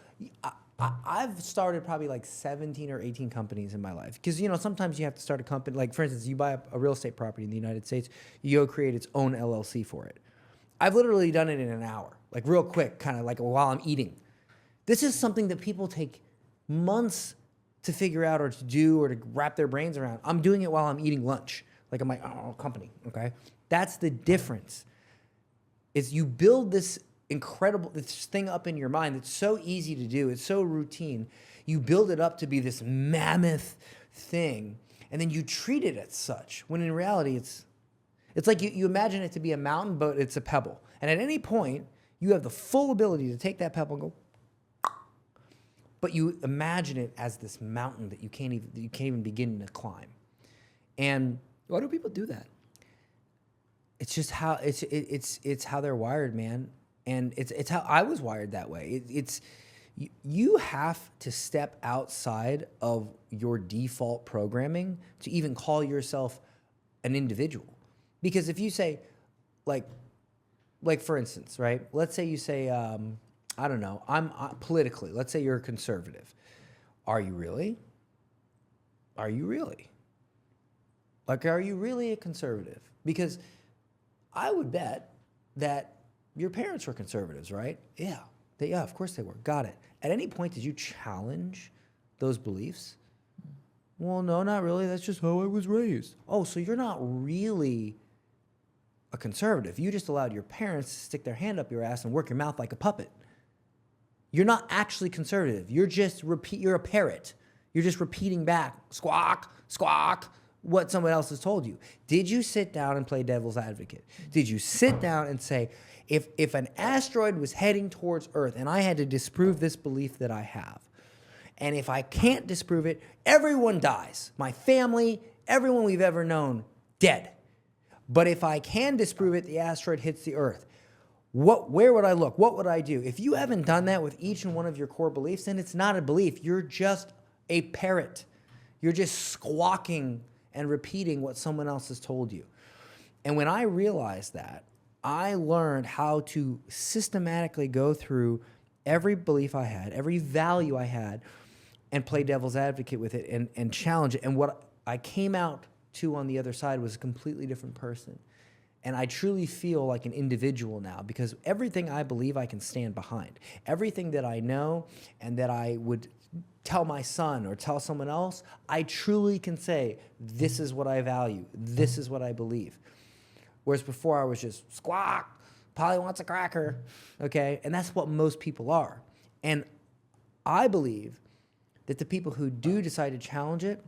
I've started probably like 17 or 18 companies in my life. Because, sometimes you have to start a company. Like, for instance, you buy a real estate property in the United States, you go create its own LLC for it. I've literally done it in an hour, like real quick, kind of like while I'm eating. This is something that people take months to figure out or to do or to wrap their brains around. I'm doing it while I'm eating lunch, like I'm like, company, okay? That's the difference. Is you build this thing up in your mind. It's so easy to do. It's so routine. You build it up to be this mammoth thing. and then you treat it as such, when in reality it's like you imagine it to be a mountain, but it's a pebble. And at any point, you have the full ability to take that pebble and go, but you imagine it as this mountain that you can't even begin to climb. And why do people do that? it's just how it's how they're wired, man. And it's how I was wired that way. You have to step outside of your default programming to even call yourself an individual. Because if you say, like for instance, right? Let's say you say, I don't know, I'm politically, let's say you're a conservative. Are you really? Are you really? Like, are you really a conservative? Because I would bet that your parents were conservatives, right? Yeah, of course they were. Got it. At any point, did you challenge those beliefs? Well, no, not really. That's just how I was raised. Oh, so you're not really a conservative. You just allowed your parents to stick their hand up your ass and work your mouth like a puppet. You're not actually conservative. You're a parrot. You're just repeating back, squawk, squawk, what someone else has told you. Did you sit down and play devil's advocate? Did you sit down and say, if an asteroid was heading towards Earth and I had to disprove this belief that I have, and if I can't disprove it, everyone dies. My family, everyone we've ever known, dead. But if I can disprove it, the asteroid hits the Earth. Where would I look? What would I do? If you haven't done that with each and one of your core beliefs, then it's not a belief. You're just a parrot. You're just squawking and repeating what someone else has told you. And when I realized that, I learned how to systematically go through every belief I had, every value I had, and play devil's advocate with it and challenge it. And what I came out to on the other side was a completely different person. And I truly feel like an individual now, because everything I believe I can stand behind. Everything that I know and that I would tell my son or tell someone else, I truly can say, this is what I value. This is what I believe. Whereas before I was just squawk, Polly wants a cracker, okay? And that's what most people are. And I believe that the people who do decide to challenge it,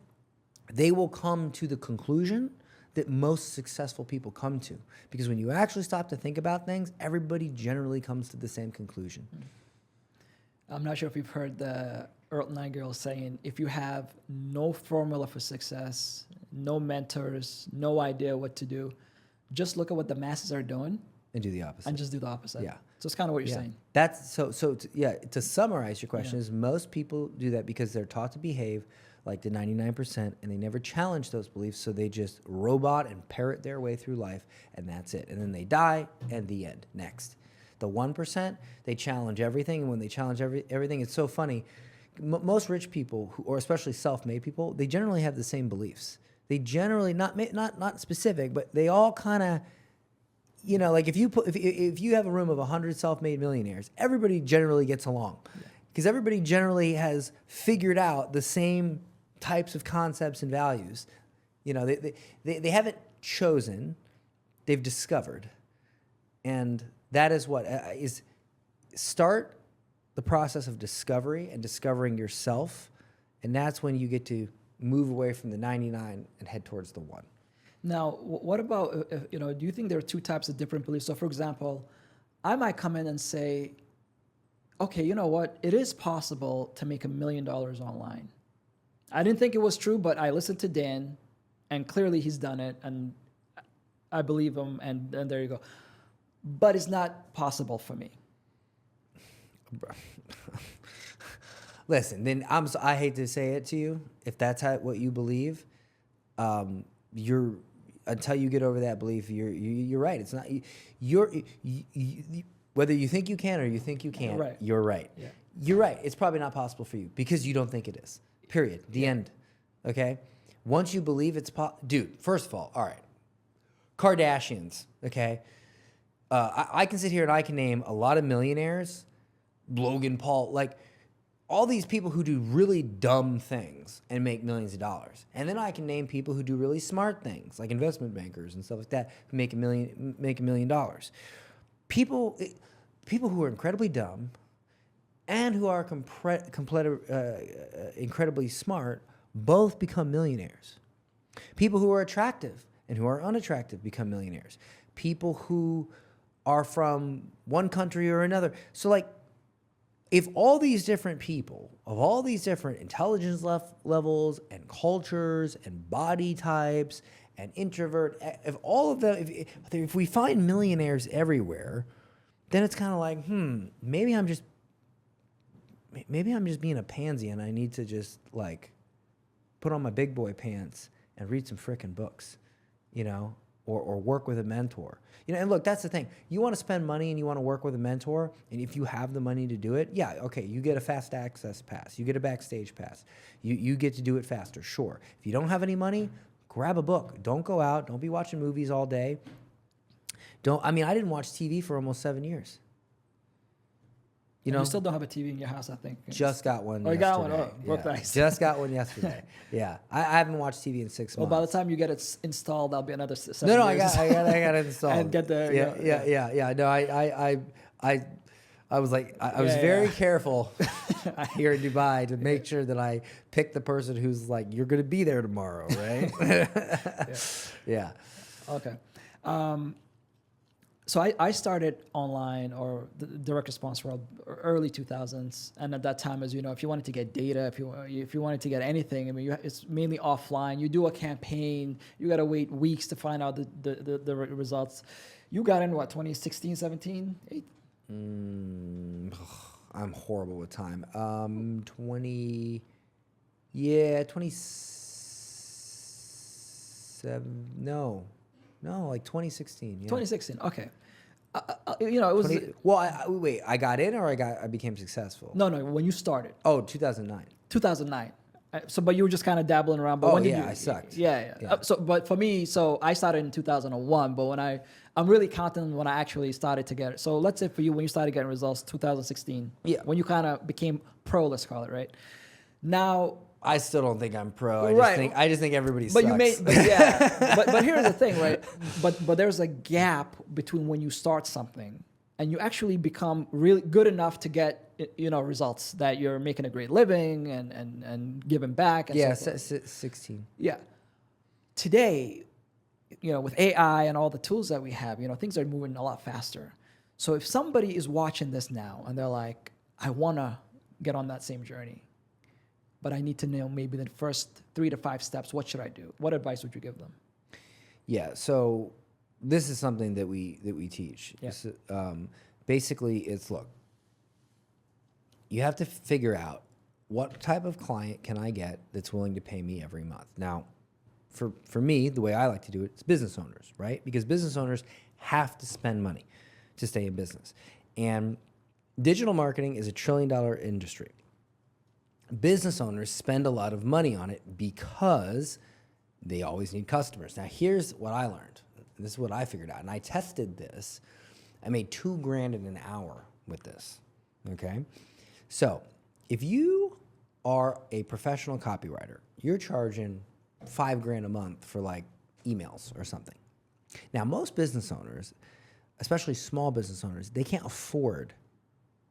they will come to the conclusion that most successful people come to. Because when you actually stop to think about things, everybody generally comes to the same conclusion. I'm not sure if you've heard the Earl Nightingale saying, if you have no formula for success, no mentors, no idea what to do, just look at what the masses are doing And do the opposite. and just do the opposite. Yeah. So it's kind of what you're saying. That's to summarize your question is most people do that because they're taught to behave like the 99% and they never challenge those beliefs, so they just robot and parrot their way through life, and that's it. And then they die, and the end. Next. The 1%, they challenge everything, and when they challenge everything, it's so funny. Most rich people, or especially self-made people, they generally have the same beliefs. They generally, not specific, but they all kind of, like if you have a room of 100 self-made millionaires, everybody generally gets along. Because everybody generally has figured out the same types of concepts and values. They haven't chosen, they've discovered. And that is what is start the process of discovery and discovering yourself. And that's when you get to move away from the 99 and head towards the 1. Now, what about, do you think there are two types of different beliefs? So, for example, I might come in and say, okay, you know what? It is possible to make $1 million online. I didn't think it was true, but I listened to Dan, and clearly he's done it, and I believe him, and there you go. But it's not possible for me. Listen, I hate to say it to you, if that's what you believe, you're until you get over that belief, you're right. It's not whether you think you can or you think you can't. Right. You're right. Yeah. You're right. It's probably not possible for you because you don't think it is. Period. The end. Okay. Once you believe it's dude. First of all right. Kardashians. Okay. I can sit here and I can name a lot of millionaires, Logan Paul, like all these people who do really dumb things and make millions of dollars. And then I can name people who do really smart things, like investment bankers and stuff like that, who make $1 million. People who are incredibly dumb and who are incredibly smart both become millionaires. People who are attractive and who are unattractive become millionaires. People who are from one country or another. So like, if all these different people of all these different intelligence levels and cultures and body types and introvert, if all of them, if we find millionaires everywhere, then it's kind of like, maybe I'm just being a pansy and I need to just like put on my big boy pants and read some frickin' books, you know, or work with a mentor. You know, and look, that's the thing. You want to spend money and you want to work with a mentor, and if you have the money to do it, yeah, okay, you get a fast access pass. You get a backstage pass. You get to do it faster, sure. If you don't have any money, grab a book. Don't go out. Don't be watching movies all day. I didn't watch TV for almost 7 years. You know, you still don't have a TV in your house, I think. Just got one yesterday. You got one? Oh, yeah. nice. Just got one yesterday. Yeah. I haven't watched TV in 6 months. Well, by the time you get it installed, that'll be another 7 No, years. I got it installed. And get the... Yeah. No, I was like, I was very careful here in Dubai to make sure that I pick the person who's like, you're going to be there tomorrow, right? Yeah. Okay. So I started online or the direct response world early 2000s, and at that time, as you know, if you wanted to get data, if you wanted to get anything, I mean, it's mainly offline. You do a campaign, you got to wait weeks to find out the results. You got in what, 2016, 17, 8? I'm horrible with time. 27. No, like 2016. Yeah. 2016. Okay. You know, it was 20, wait. I got in, or I became successful. no. When you started, Oh, 2009. 2009. But you were just kind of dabbling around. But when did you? I sucked. Yeah. But for me, I started in 2001. But when I'm really counting when I actually started to get it. So let's say for you, when you started getting results, 2016. Yeah. When you kind of became pro, let's call it, right? Now. I still don't think I'm pro. I just think everybody But sucks. But here's the thing, right? But there's a gap between when you start something and you actually become really good enough to get, you know, results that you're making a great living and giving back. And so forth. 16. Yeah. Today, you know, with AI and all the tools that we have, you know, things are moving a lot faster. So if somebody is watching this now and they're like, I want to get on that same journey, but I need to know maybe the first 3 to 5 steps, what should I do? What advice would you give them? Yeah, so this is something that we teach. Yeah. Basically, it's, look, you have to figure out what type of client can I get that's willing to pay me every month. Now, for me, the way I like to do it, it's business owners, right? Because business owners have to spend money to stay in business. And digital marketing is a $1 trillion industry. Business owners spend a lot of money on it because they always need customers. Now, here's what I learned. This is what I figured out. And I tested this. I made $2,000 in an hour with this, okay? So if you are a professional copywriter, you're charging $5,000 a month for like emails or something. Now, most business owners, especially small business owners, they can't afford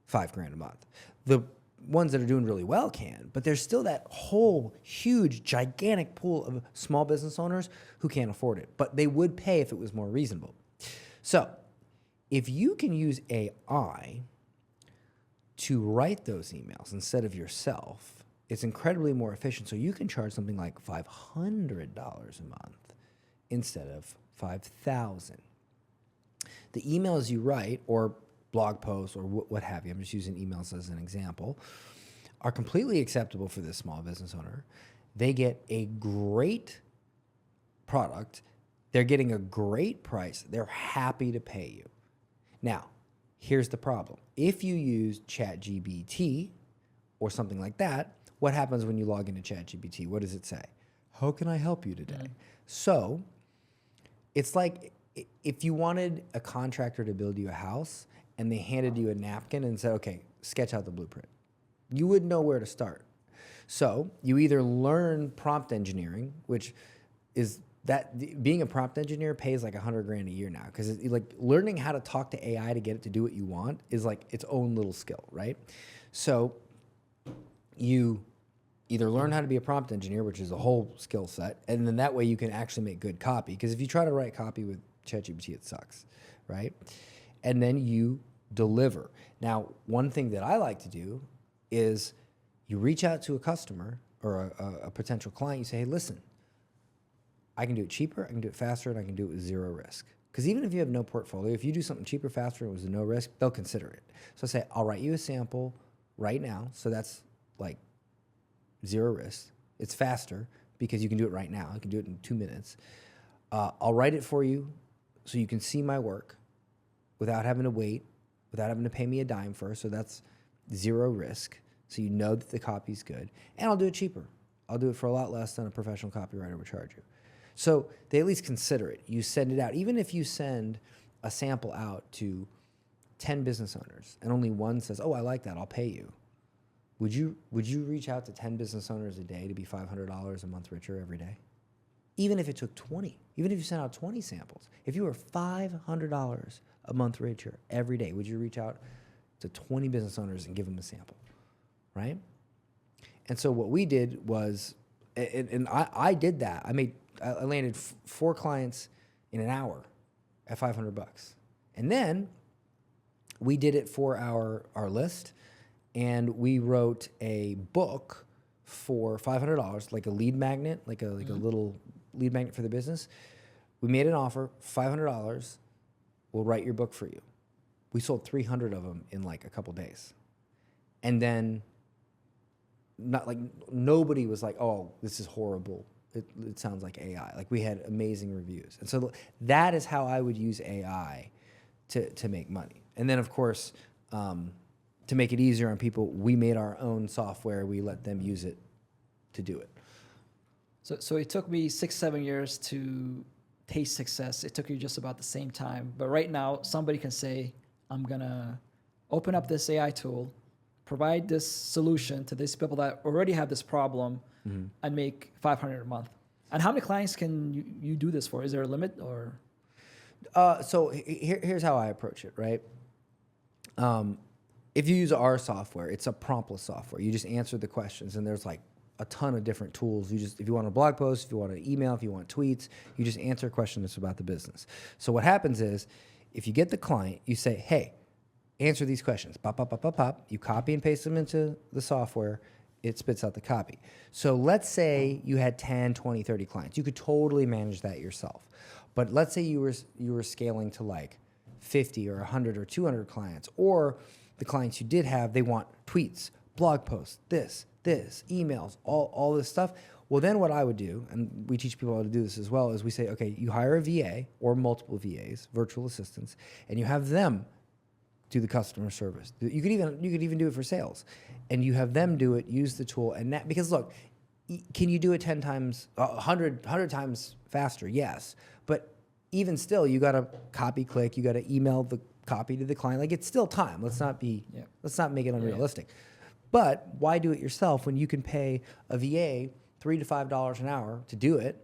$5,000 a month. The ones that are doing really well can, but there's still that whole huge, gigantic pool of small business owners who can't afford it, but they would pay if it was more reasonable. So if you can use AI to write those emails instead of yourself, it's incredibly more efficient. So you can charge something like $500 a month instead of $5,000. The emails you write, or blog posts or what have you, I'm just using emails as an example, are completely acceptable for this small business owner. They get a great product. They're getting a great price. They're happy to pay you. Now, here's the problem. If you use ChatGPT or something like that, what happens when you log into ChatGPT? What does it say? How can I help you today? Mm-hmm. So it's like if you wanted a contractor to build you a house and they handed you a napkin and said, okay, sketch out the blueprint, you wouldn't know where to start. So you either learn prompt engineering, which is that being a prompt engineer pays like $100,000 a year now, because like learning how to talk to AI to get it to do what you want is like its own little skill, right? So you either learn how to be a prompt engineer, which is a whole skill set, and then that way you can actually make good copy. Because if you try to write copy with ChatGPT, it sucks, right? And then you deliver. Now, one thing that I like to do is you reach out to a customer or a potential client. You say, hey, listen, I can do it cheaper, I can do it faster, and I can do it with zero risk. Because even if you have no portfolio, if you do something cheaper, faster, and with no risk, they'll consider it. So I say, I'll write you a sample right now. So that's like zero risk. It's faster because you can do it right now. You can do it in 2 minutes. I'll write it for you so you can see my work without having to wait, without having to pay me a dime first. So that's zero risk. So you know that the copy's good. And I'll do it cheaper. I'll do it for a lot less than a professional copywriter would charge you. So they at least consider it. You send it out. Even if you send a sample out to 10 business owners and only one says, oh, I like that, I'll pay you. Would you reach out to 10 business owners a day to be $500 a month richer every day? Even if it took 20, even if you sent out 20 samples, if you were $500 a month richer every day, would you reach out to 20 business owners and give them a sample, right? And so what we did was, and I did that. I landed 4 clients in an hour at $500. And then we did it for our list, and we wrote a book for $500, like a lead magnet, like a little lead magnet for the business. We made an offer, $500, we'll write your book for you. We sold 300 of them in like a couple days. And then nobody was like, oh, this is horrible. It sounds like AI. Like, we had amazing reviews. And so that is how I would use AI to make money. And then, of course, to make it easier on people, we made our own software. We let them use it to do it. So it took me 6-7 years to taste success. It took you just about the same time. But right now, somebody can say, I'm going to open up this AI tool, provide this solution to these people that already have this problem, and make $500 a month. And how many clients can you do this for? Is there a limit, or? So here's how I approach it, right? If you use our software, it's a promptless software. You just answer the questions, and there's like a ton of different tools. If you want a blog post, if you want an email, if you want tweets, you just answer a question that's about the business. So what happens is, if you get the client, you say, hey, answer these questions. Pop, pop, pop, pop, pop. You copy and paste them into the software. It spits out the copy. So let's say you had 10, 20, 30 clients. You could totally manage that yourself. But let's say you were scaling to like 50 or 100 or 200 clients, or the clients you did have, they want tweets, blog posts, this, emails, all this stuff. Well, then what I would do, and we teach people how to do this as well, is we say, okay, you hire a VA or multiple VAs, virtual assistants, and you have them do the customer service. You could even do it for sales, and you have them do it, use the tool, and that, because look, can you do it 10 times, 100 times faster? Yes, but even still, you got to copy click, you got to email the copy to the client. Like, it's still time. Let's not make it unrealistic. Yeah. But why do it yourself when you can pay a VA $3 to $5 an hour to do it?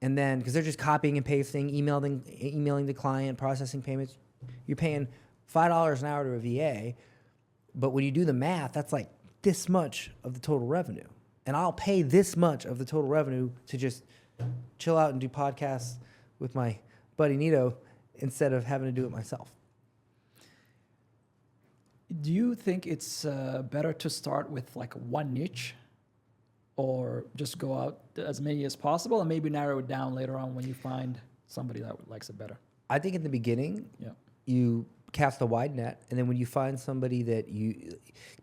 And then, because they're just copying and pasting, emailing the client, processing payments, you're paying $5 an hour to a VA, but when you do the math, that's like this much of the total revenue. And I'll pay this much of the total revenue to just chill out and do podcasts with my buddy Nido instead of having to do it myself. Do you think it's better to start with like one niche, or just go out as many as possible and maybe narrow it down later on when you find somebody that likes it better? I think in the beginning, you cast a wide net, and then when you find somebody that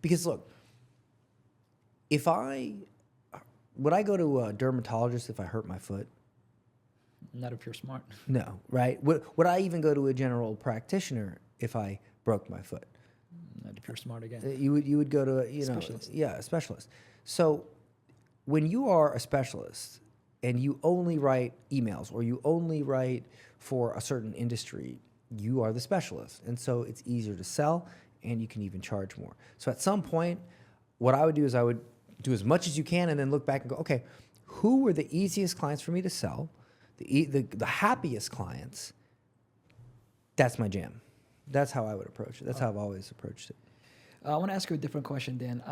because look, would I go to a dermatologist if I hurt my foot? Not if you're smart. No, right? Would I even go to a general practitioner if I broke my foot? Not if you're smart again. You would go to a specialist. A specialist. So when you are a specialist and you only write emails or you only write for a certain industry, you are the specialist. And so it's easier to sell, and you can even charge more. So at some point, what I would do is I would do as much as you can and then look back and go, okay, who were the easiest clients for me to sell, the happiest clients? That's my jam. That's how I would approach it. That's how I've always approached it. I want to ask you a different question, Dan.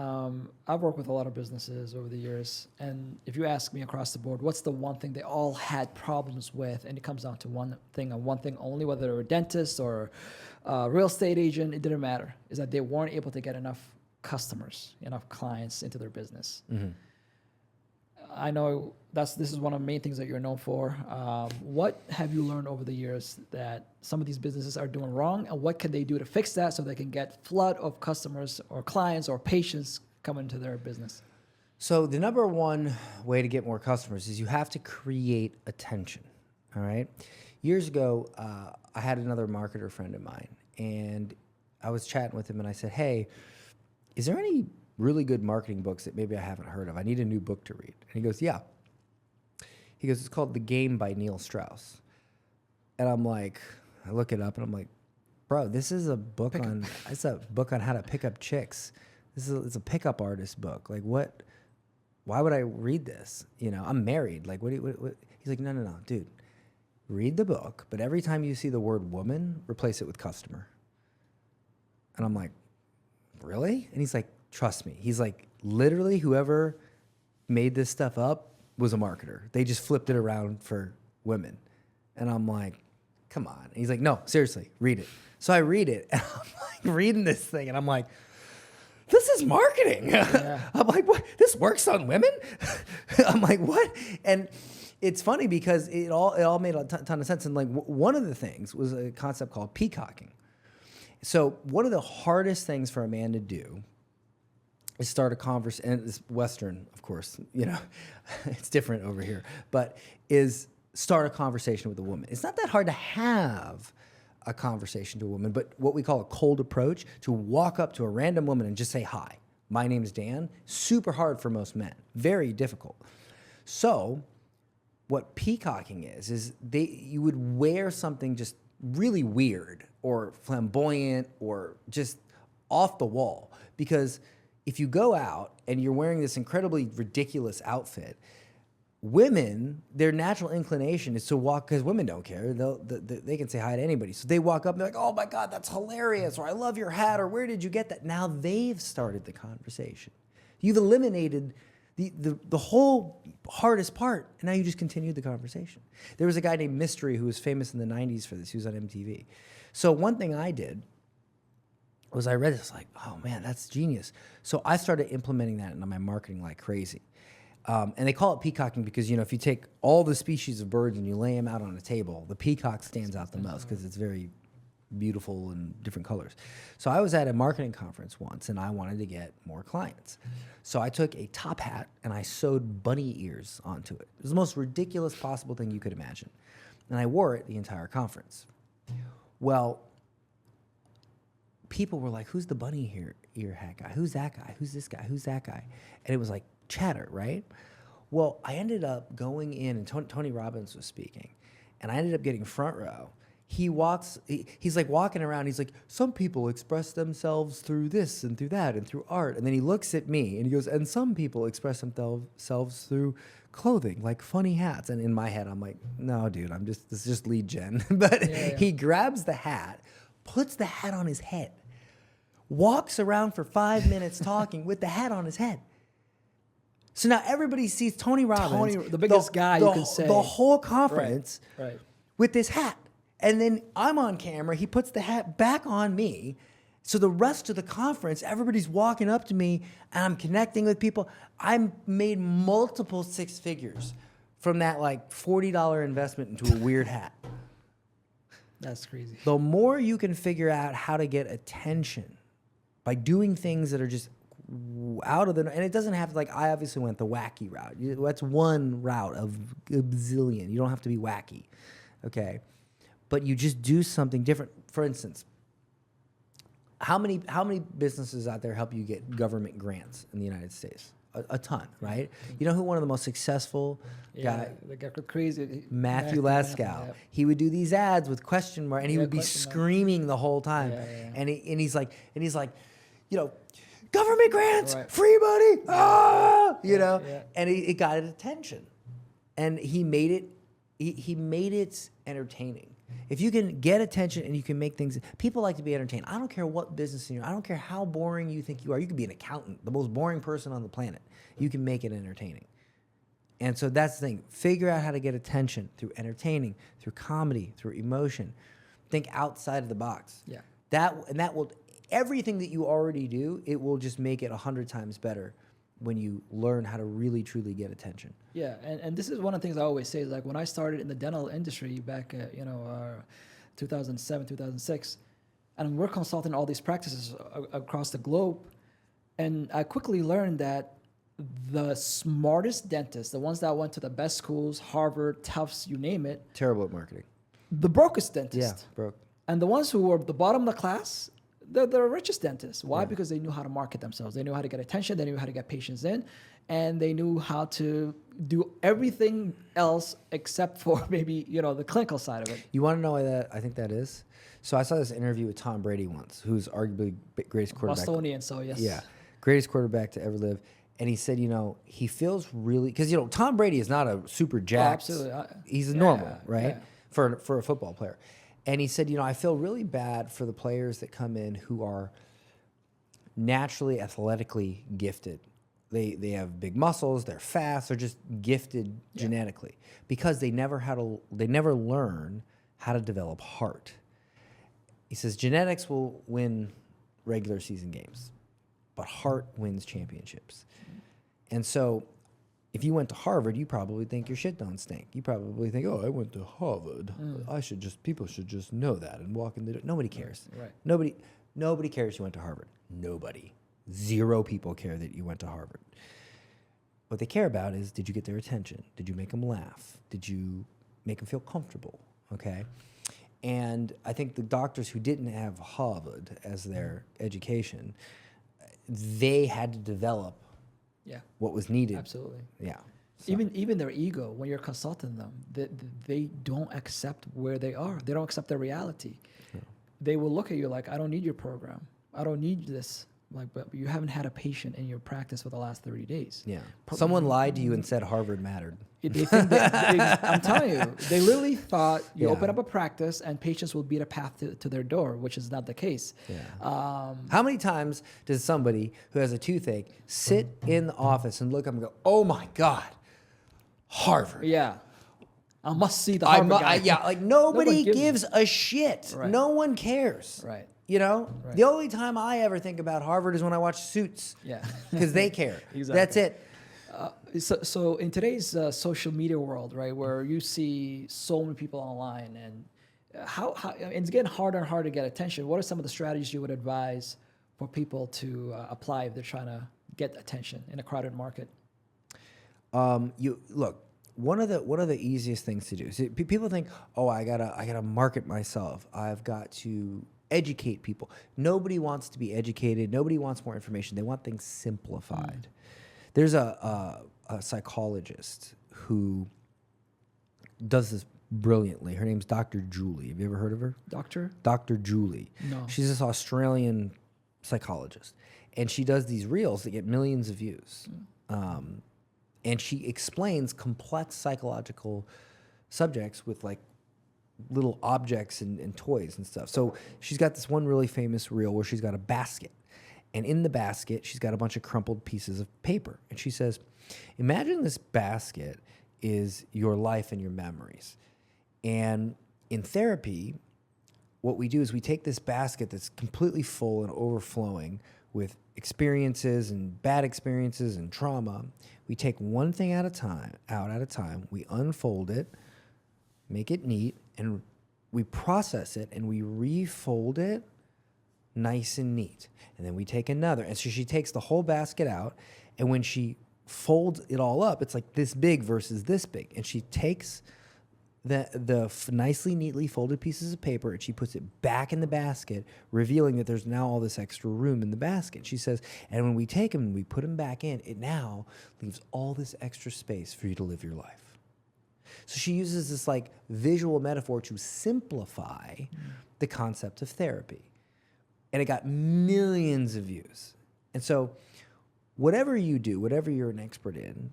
I've worked with a lot of businesses over the years, and if you ask me across the board, what's the one thing they all had problems with, and it comes down to one thing and one thing only, whether they're a dentist or a real estate agent, it didn't matter, is that they weren't able to get enough customers, enough clients into their business. Mm-hmm. I know this is one of the main things that you're known for. What have you learned over the years that some of these businesses are doing wrong, and what can they do to fix that so they can get flood of customers or clients or patients coming into their business? So the number one way to get more customers is you have to create attention. All right. Years ago, I had another marketer friend of mine, and I was chatting with him, and I said, "Hey, is there any really good marketing books that maybe I haven't heard of? I need a new book to read." And he goes, "Yeah." He goes, "It's called The Game by Neil Strauss." And I'm like, I look it up and I'm like, bro, this is a book on how to pick up chicks. It's a pickup artist book. Like, what? Why would I read this? You know, I'm married. Like, what? He's like, no, dude. Read the book, but every time you see the word woman, replace it with customer. And I'm like, really? And he's like, trust me. He's like, literally, whoever made this stuff up was a marketer. They just flipped it around for women. And I'm like, come on. And he's like, no, seriously, read it. So I read it, and I'm like reading this thing, and I'm like, this is marketing. Yeah. I'm like, what? This works on women? I'm like, what? And it's funny because it all made a ton of sense. And like one of the things was a concept called peacocking. So one of the hardest things for a man to do is start a conversation, and it's Western, of course, you know, it's different over here, but is start a conversation with a woman. It's not that hard to have a conversation to a woman, but what we call a cold approach, to walk up to a random woman and just say, "Hi, my name is Dan," super hard for most men, very difficult. So what peacocking is you would wear something just really weird or flamboyant or just off the wall, because if you go out and you're wearing this incredibly ridiculous outfit, women, their natural inclination is to walk, because women don't care. They can say hi to anybody. So they walk up and they're like, "Oh my God, that's hilarious," or "I love your hat," or "Where did you get that?" Now they've started the conversation. You've eliminated the whole hardest part, and now you just continue the conversation. There was a guy named Mystery who was famous in the 90s for this. He was on MTV. So one thing I did was I read this like, oh man, that's genius. So I started implementing that into my marketing like crazy. And they call it peacocking because, you know, if you take all the species of birds and you lay them out on a table, the peacock stands out the most because it's very beautiful and different colors. So I was at a marketing conference once, and I wanted to get more clients. So I took a top hat and I sewed bunny ears onto it. It was the most ridiculous possible thing you could imagine. And I wore it the entire conference. Well, people were like, "Who's the bunny ear hat guy? Who's that guy? Who's this guy? Who's that guy?" And it was like chatter, right? Well, I ended up going in, and Tony Robbins was speaking, and I ended up getting front row. He's like walking around. He's like, "Some people express themselves through this and through that and through art." And then he looks at me and he goes, "And some people express themselves through clothing, like funny hats." And in my head, I'm like, "No, dude, this is just lead gen." But yeah. He grabs the hat, puts the hat on his head, walks around for 5 minutes talking with the hat on his head. So now everybody sees Tony Robbins, the biggest guy you can say, the whole conference, right, with this hat. And then I'm on camera. He puts the hat back on me. So the rest of the conference, everybody's walking up to me, and I'm connecting with people. I made multiple six figures from that like $40 investment into a weird hat. That's crazy. The more you can figure out how to get attention by doing things that are just out of the, and it doesn't have to, like, I obviously went the wacky route. That's one route of a bazillion. You don't have to be wacky, okay? But you just do something different. For instance, how many businesses out there help you get government grants in the United States? A ton, right? You know who one of the most successful guy? The guy crazy. Matthew Laskow. Yeah. He would do these ads with question mark, and he would be screaming the whole time. Yeah. And he's like, you know, government grants, free money, you know. Yeah. And it got attention, and he made it. He made it entertaining. If you can get attention and you can make things, people like to be entertained. I don't care what business you're in. I don't care how boring you think you are. You could be an accountant, the most boring person on the planet. You can make it entertaining. And so that's the thing. Figure out how to get attention through entertaining, through comedy, through emotion. Think outside of the box. Yeah. That will, everything that you already do, it will just make it 100 times better when you learn how to really, truly get attention. Yeah, and this is one of the things I always say, is like when I started in the dental industry back, 2007, 2006, and we're consulting all these practices across the globe, and I quickly learned that the smartest dentists, the ones that went to the best schools, Harvard, Tufts, you name it, Terrible at marketing. the brokest dentists. Yeah, broke. And the ones who were the bottom of the class, they're the richest dentists. Why? Because they knew how to market themselves. They knew how to get attention. They knew how to get patients in. And they knew how to do everything else except for maybe, the clinical side of it. You want to know why I think that is? So I saw this interview with Tom Brady once, who's arguably the greatest quarterback. Bostonian, so yes. Yeah, greatest quarterback to ever live. And he said, he feels really, because, Tom Brady is not a super jacked. Oh, absolutely. He's normal, right? Yeah. For a football player. And he said, I feel really bad for the players that come in who are naturally athletically gifted. They have big muscles, they're fast, they're just gifted genetically because they never learn how to develop heart. He says genetics will win regular season games, but heart wins championships. And so if you went to Harvard, you probably think your shit don't stink. You probably think, I went to Harvard. People should just know that and walk in the door. Nobody cares. Right. Nobody cares you went to Harvard. Nobody. 0 people care that you went to Harvard. What they care about is, did you get their attention? Did you make them laugh? Did you make them feel comfortable? Okay. And I think the doctors who didn't have Harvard as their education, they had to develop what was needed. Absolutely. Yeah. So. Even their ego, when you're consulting them, they don't accept where they are. They don't accept their reality. Yeah. They will look at you like, I don't need your program. I don't need this. Like, but you haven't had a patient in your practice for the last 30 days. Yeah. Someone lied to you and said Harvard mattered. They think I'm telling you, they literally thought you open up a practice and patients will beat a path to their door, which is not the case. Yeah. How many times does somebody who has a toothache sit in the office and look up and go, oh my God, Harvard. Yeah. I must see the Harvard guy. Like nobody gives a shit. Right. No one cares. Right. Right. The only time I ever think about Harvard is when I watch Suits. Yeah. Because they care. Exactly. That's it. So in today's social media world, right, where you see so many people online, and how it's getting harder and harder to get attention. What are some of the strategies you would advise for people to apply if they're trying to get attention in a crowded market? One of the easiest things to do is people think, I gotta market myself. I've got to educate people. Nobody wants to be educated. Nobody wants more information. They want things simplified. There's a psychologist who does this brilliantly. Her name's Dr. Julie. Have you ever heard of her? Dr. Julie. No. She's this Australian psychologist, and she does these reels that get millions of views. And she explains complex psychological subjects with like little objects and toys and stuff. So she's got this one really famous reel where she's got a basket. And in the basket, she's got a bunch of crumpled pieces of paper. And she says, imagine this basket is your life and your memories. And in therapy, what we do is we take this basket that's completely full and overflowing with experiences and bad experiences and trauma. We take one thing at a time, we unfold it, make it neat, and we process it and we refold it nice and neat. And then we take another. And so she takes the whole basket out, and when she folds it all up, it's like this big versus this big. And she takes the nicely, neatly folded pieces of paper and she puts it back in the basket, revealing that there's now all this extra room in the basket. She says, and when we take them and we put them back in, it now leaves all this extra space for you to live your life. So she uses this like visual metaphor to simplify the concept of therapy. And it got millions of views. And so whatever you do, whatever you're an expert in,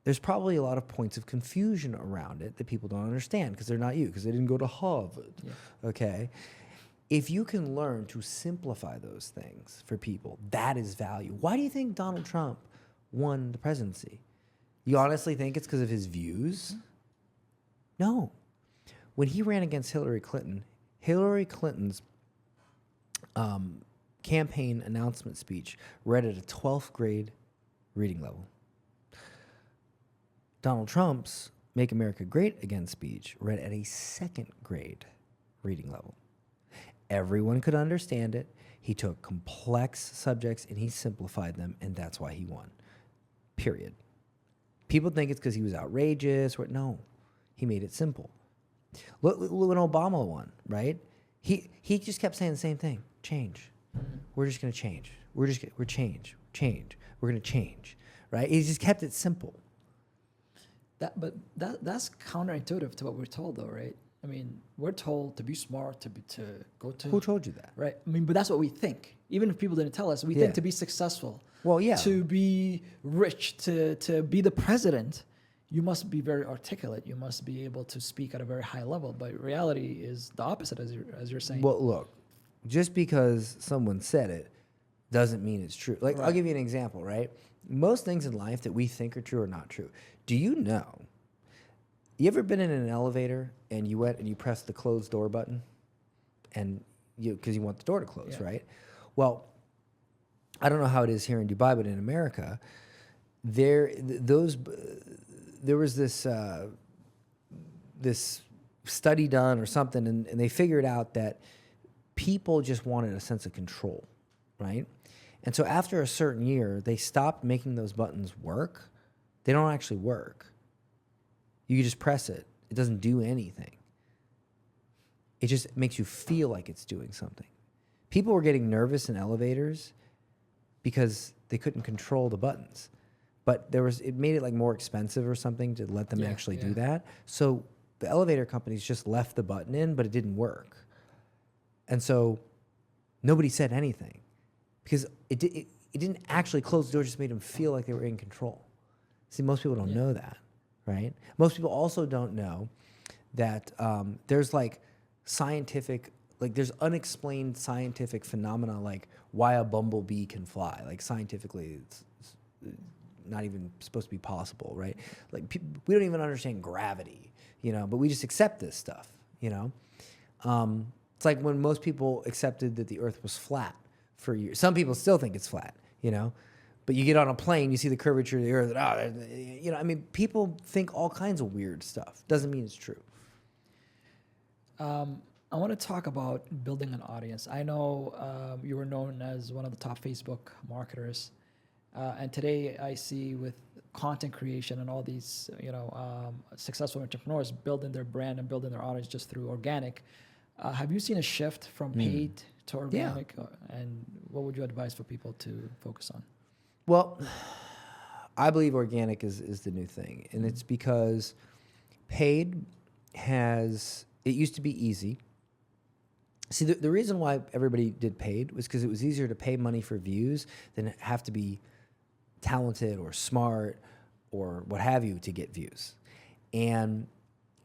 there's probably a lot of points of confusion around it that people don't understand because they're not you, because they didn't go to Harvard. Yeah. Okay? If you can learn to simplify those things for people, that is value. Why do you think Donald Trump won the presidency? You honestly think it's because of his views? No. When he ran against Hillary Clinton's campaign announcement speech read at a 12th grade reading level. Donald Trump's Make America Great Again speech read at a 2nd grade reading level. Everyone could understand it. He took complex subjects and he simplified them, and that's why he won. Period. People think it's because he was outrageous. No, he made it simple. Look when Obama won, right? He just kept saying the same thing. Change. We're just going to change. We're change. We're going to change, right? He just kept it simple. That's counterintuitive to what we're told, though, right? I mean, we're told to be smart, to go to. Who told you that? Right. I mean, but that's what we think. Even if people didn't tell us, we think to be successful. Well, yeah. To be rich, to be the president, you must be very articulate. You must be able to speak at a very high level. But reality is the opposite, as you're saying. Well, look, just because someone said it doesn't mean it's true. Like, Right. I'll give you an example, right? Most things in life that we think are true are not true. Do you know? You ever been in an elevator and you went and you pressed the closed door button, and because you want the door to close, Yeah. right? Well, I don't know how it is here in Dubai, but in America, there was this study done or something, and they figured out that people just wanted a sense of control, right? And so after a certain year, they stopped making those buttons work. They don't actually work. You just press it. It doesn't do anything. It just makes you feel like it's doing something. People were getting nervous in elevators because they couldn't control the buttons. But it made it like more expensive or something to let them actually do that. So the elevator companies just left the button in, but it didn't work. And so nobody said anything because it didn't actually close the door, it just made them feel like they were in control. See, most people don't know that, right? Most people also don't know that there's like there's unexplained scientific phenomena like why a bumblebee can fly. Like scientifically, it's not even supposed to be possible, right? Like we don't even understand gravity, but we just accept this stuff, It's like when most people accepted that the earth was flat for years. Some people still think it's flat, but you get on a plane, you see the curvature of the earth, people think all kinds of weird stuff. Doesn't mean it's true. I want to talk about building an audience. I know you were known as one of the top Facebook marketers. And today I see with content creation and all these, successful entrepreneurs building their brand and building their audience just through organic. Have you seen a shift from paid to organic? Yeah. And what would you advise for people to focus on? Well, I believe organic is the new thing. And it's because paid it used to be easy. See, the reason why everybody did paid was because it was easier to pay money for views than have to be talented or smart or what have you to get views. And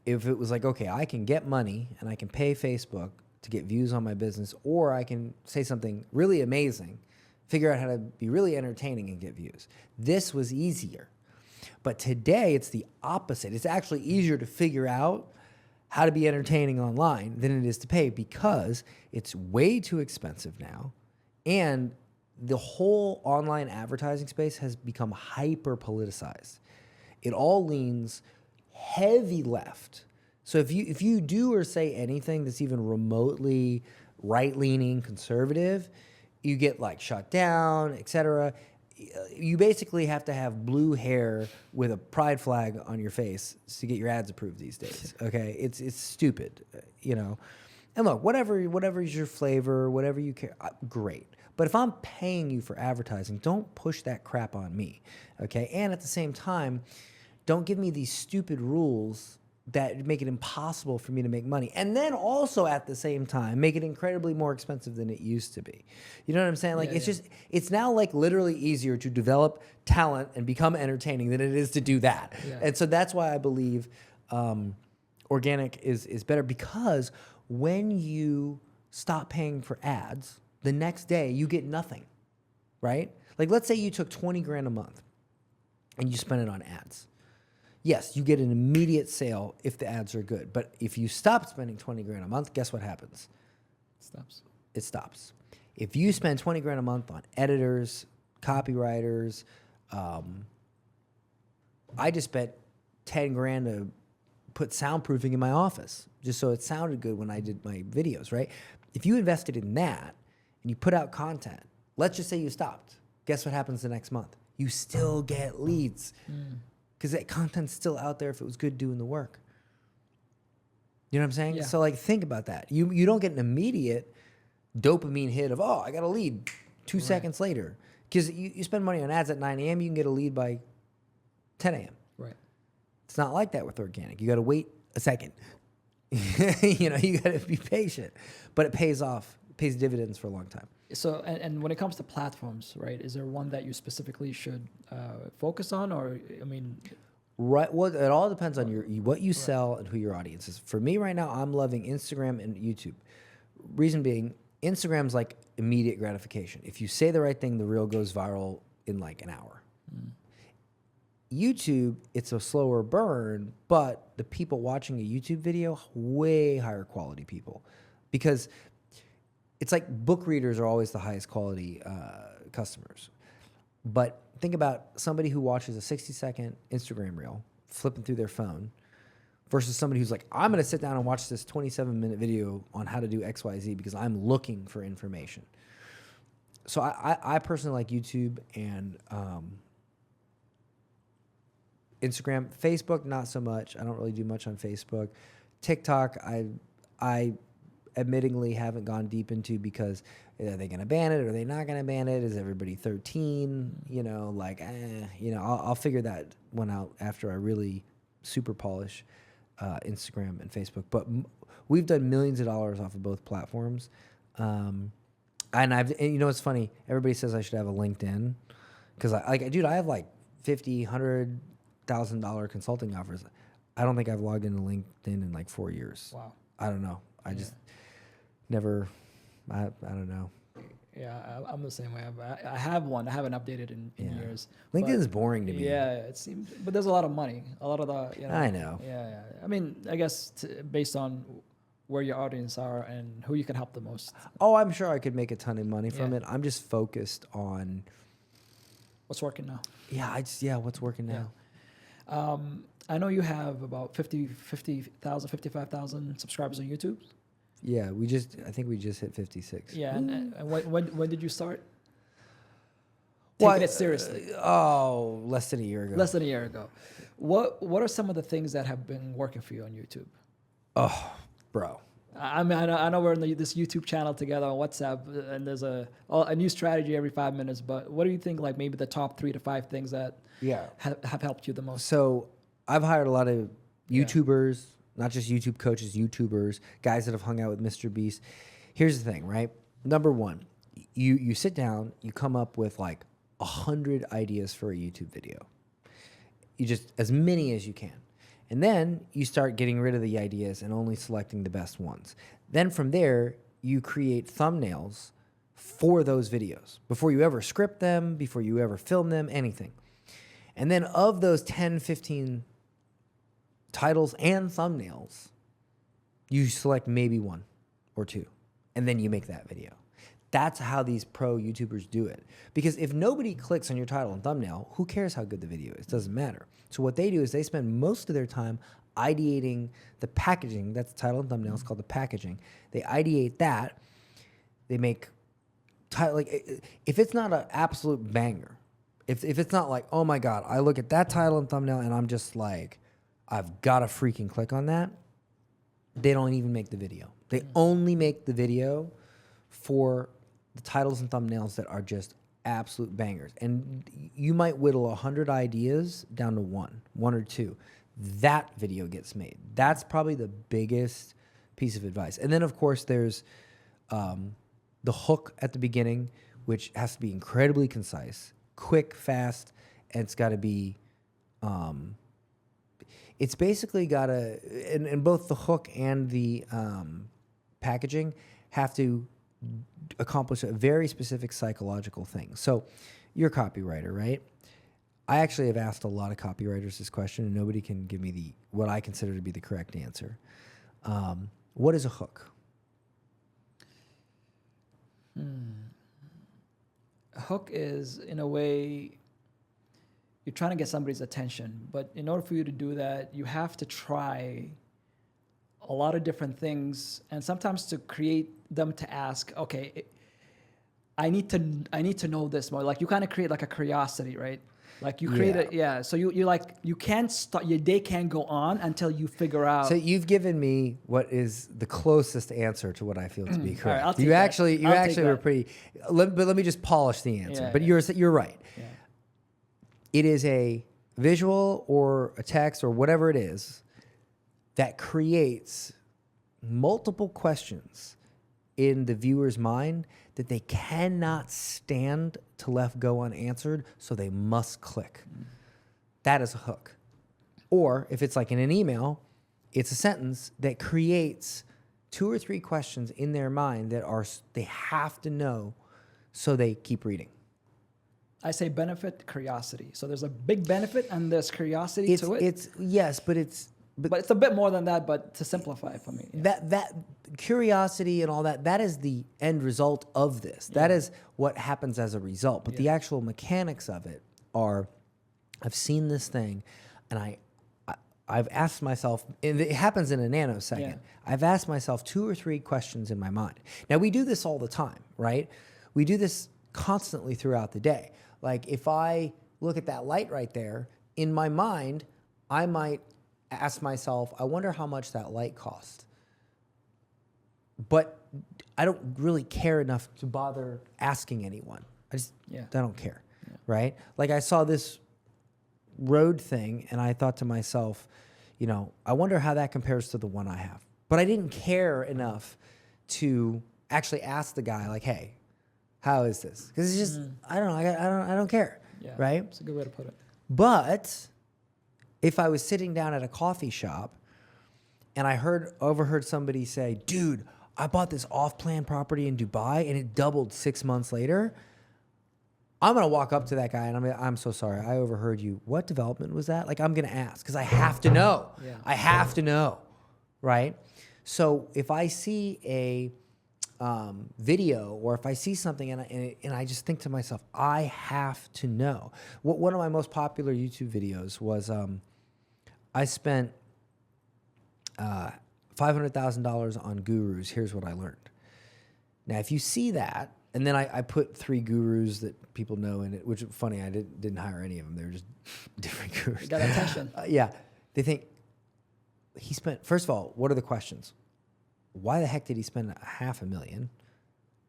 if it was like, okay, I can get money and I can pay Facebook to get views on my business, or I can say something really amazing, figure out how to be really entertaining and get views. This was easier. But today it's the opposite. It's actually easier to figure out how to be entertaining online than it is to pay because it's way too expensive now. And the whole online advertising space has become hyper politicized. It all leans heavy left. So if you do or say anything that's even remotely right-leaning conservative, you get like shut down, etc. You basically have to have blue hair with a pride flag on your face to get your ads approved these days. Okay, it's stupid, And look, whatever is your flavor, whatever you care, great. But if I'm paying you for advertising, don't push that crap on me. Okay, and at the same time, don't give me these stupid rules that make it impossible for me to make money. And then also at the same time, make it incredibly more expensive than it used to be. You know what I'm saying? Like, it's now like literally easier to develop talent and become entertaining than it is to do that. Yeah. And so that's why I believe organic is better, because when you stop paying for ads, the next day you get nothing, right? Like, let's say you took 20 grand a month and you spent it on ads. Yes, you get an immediate sale if the ads are good. But if you stop spending 20 grand a month, guess what happens? It stops. If you spend 20 grand a month on editors, copywriters, I just spent 10 grand to put soundproofing in my office just so it sounded good when I did my videos, right? If you invested in that and you put out content, let's just say you stopped. Guess what happens the next month? You still get leads. Because that content's still out there if it was good doing the work. You know what I'm saying? Yeah. So like, think about that. You don't get an immediate dopamine hit of, oh, I got a lead 2 seconds later. Because you spend money on ads at 9 a.m., you can get a lead by 10 a.m. Right. It's not like that with organic. You got to wait a second. You got to be patient. But it pays off. It pays dividends for a long time. So, and when it comes to platforms, right, is there one that you specifically should focus on, or, I mean? Right. Well, it all depends on what you sell and who your audience is. For me right now, I'm loving Instagram and YouTube. Reason being, Instagram's like immediate gratification. If you say the right thing, the reel goes viral in like an hour. YouTube, it's a slower burn, but the people watching a YouTube video, way higher quality people. Because it's like book readers are always the highest quality customers. But think about somebody who watches a 60-second Instagram reel, flipping through their phone, versus somebody who's like, I'm going to sit down and watch this 27-minute video on how to do XYZ because I'm looking for information. So I personally like YouTube and Instagram. Facebook, not so much. I don't really do much on Facebook. TikTok, I admittingly haven't gone deep into, because are they going to ban it? Are they not going to ban it? Is everybody 13? I'll figure that one out after I really super polish Instagram and Facebook. But we've done millions of dollars off of both platforms. And it's funny. Everybody says I should have a LinkedIn, because I have like $50,000, $100,000 consulting offers. I don't think I've logged into LinkedIn in like 4 years. Wow. I don't know. I just never, I don't know. Yeah, I'm the same way. I have one. I haven't updated in years. LinkedIn is boring to me. Yeah, it seems, but there's a lot of money. A lot of the, I know. Yeah. I mean, I guess based on where your audience are and who you can help the most. Oh, I'm sure I could make a ton of money from it. I'm just focused on what's working now. What's working now. I know you have about 50,000, 55,000 subscribers on YouTube. Yeah, I think we just hit 56. Yeah, and when did you start taking it seriously? Less than a year ago. Less than a year ago. What are some of the things that have been working for you on YouTube? Oh, bro. I mean, I know we're in this YouTube channel together on WhatsApp, and there's a new strategy every 5 minutes. But what do you think, like maybe the top 3 to 5 things that have helped you the most? So I've hired a lot of YouTubers, not just YouTube coaches, YouTubers, guys that have hung out with Mr. Beast. Here's the thing, right? Number one, you sit down, you come up with like 100 ideas for a YouTube video. You just, as many as you can. And then you start getting rid of the ideas and only selecting the best ones. Then from there, you create thumbnails for those videos before you ever script them, before you ever film them, anything. And then of those 10, 15 titles and thumbnails, you select maybe 1 or 2, and then you make that video. That's how these pro YouTubers do it. Because if nobody clicks on your title and thumbnail, who cares how good the video is? It doesn't matter. So what they do is they spend most of their time ideating the packaging. That's the title and thumbnail. It's called the packaging. They ideate that. They make if it's not an absolute banger, if it's not like, oh my God, I look at that title and thumbnail and I'm just like, I've got to freaking click on that, they don't even make the video. They only make the video for the titles and thumbnails that are just absolute bangers. And you might whittle 100 ideas down to one or two. that video gets made. That's probably the biggest piece of advice. And then, of course, there's the hook at the beginning, which has to be incredibly concise, quick, fast, and it's got to be, it's basically got to, and both the hook and the packaging have to accomplish a very specific psychological thing. So you're a copywriter, right? I actually have asked a lot of copywriters this question, and nobody can give me what I consider to be the correct answer. What is a hook? A hook is, in a way, you're trying to get somebody's attention, but in order for you to do that, you have to try a lot of different things, and sometimes to create them to ask, okay, I need to know this more. Like you kind of create like a curiosity, right? Like you create so you can't start, your day can't go on until you figure out. So you've given me what is the closest answer to what I feel to be correct. All right, you actually were pretty, but let me just polish the answer. Yeah, but you're right. Yeah. It is a visual or a text or whatever it is that creates multiple questions in the viewer's mind that they cannot stand to left go unanswered, so they must click. That is a hook. Or if it's like in an email, it's a sentence that creates 2 or 3 questions in their mind that they have to know, so they keep reading. I say benefit, curiosity. So there's a big benefit and there's curiosity to it. But it's a bit more than that, but to simplify it for me. Yeah. That curiosity and all that is the end result of this. That is what happens as a result. But the actual mechanics of it are, I've seen this thing and I've asked myself, and it happens in a nanosecond. Yeah. I've asked myself 2 or 3 questions in my mind. Now we do this all the time, right? We do this constantly throughout the day. Like if I look at that light right there, in my mind, I might ask myself, I wonder how much that light cost. But I don't really care enough to bother asking anyone. I don't care, right? Like I saw this road thing and I thought to myself, I wonder how that compares to the one I have. But I didn't care enough to actually ask the guy, like, hey, how is this? Because it's just, I don't know, I don't care, right? That's a good way to put it. But if I was sitting down at a coffee shop and I overheard somebody say, dude, I bought this off-plan property in Dubai and it doubled 6 months later, I'm going to walk up to that guy and I'm so sorry, I overheard you. What development was that? Like, I'm going to ask because I have to know. Yeah. I have to know, right? So if I see a video or if I see something and I just think to myself, I have to know. One of my most popular YouTube videos was I spent $500,000 on gurus. Here's what I learned. Now, if you see that, and then I put 3 gurus that people know in it, which is funny, I didn't hire any of them. They were just different gurus. You got attention. They think he spent, first of all, what are the questions? Why the heck did he spend $500,000?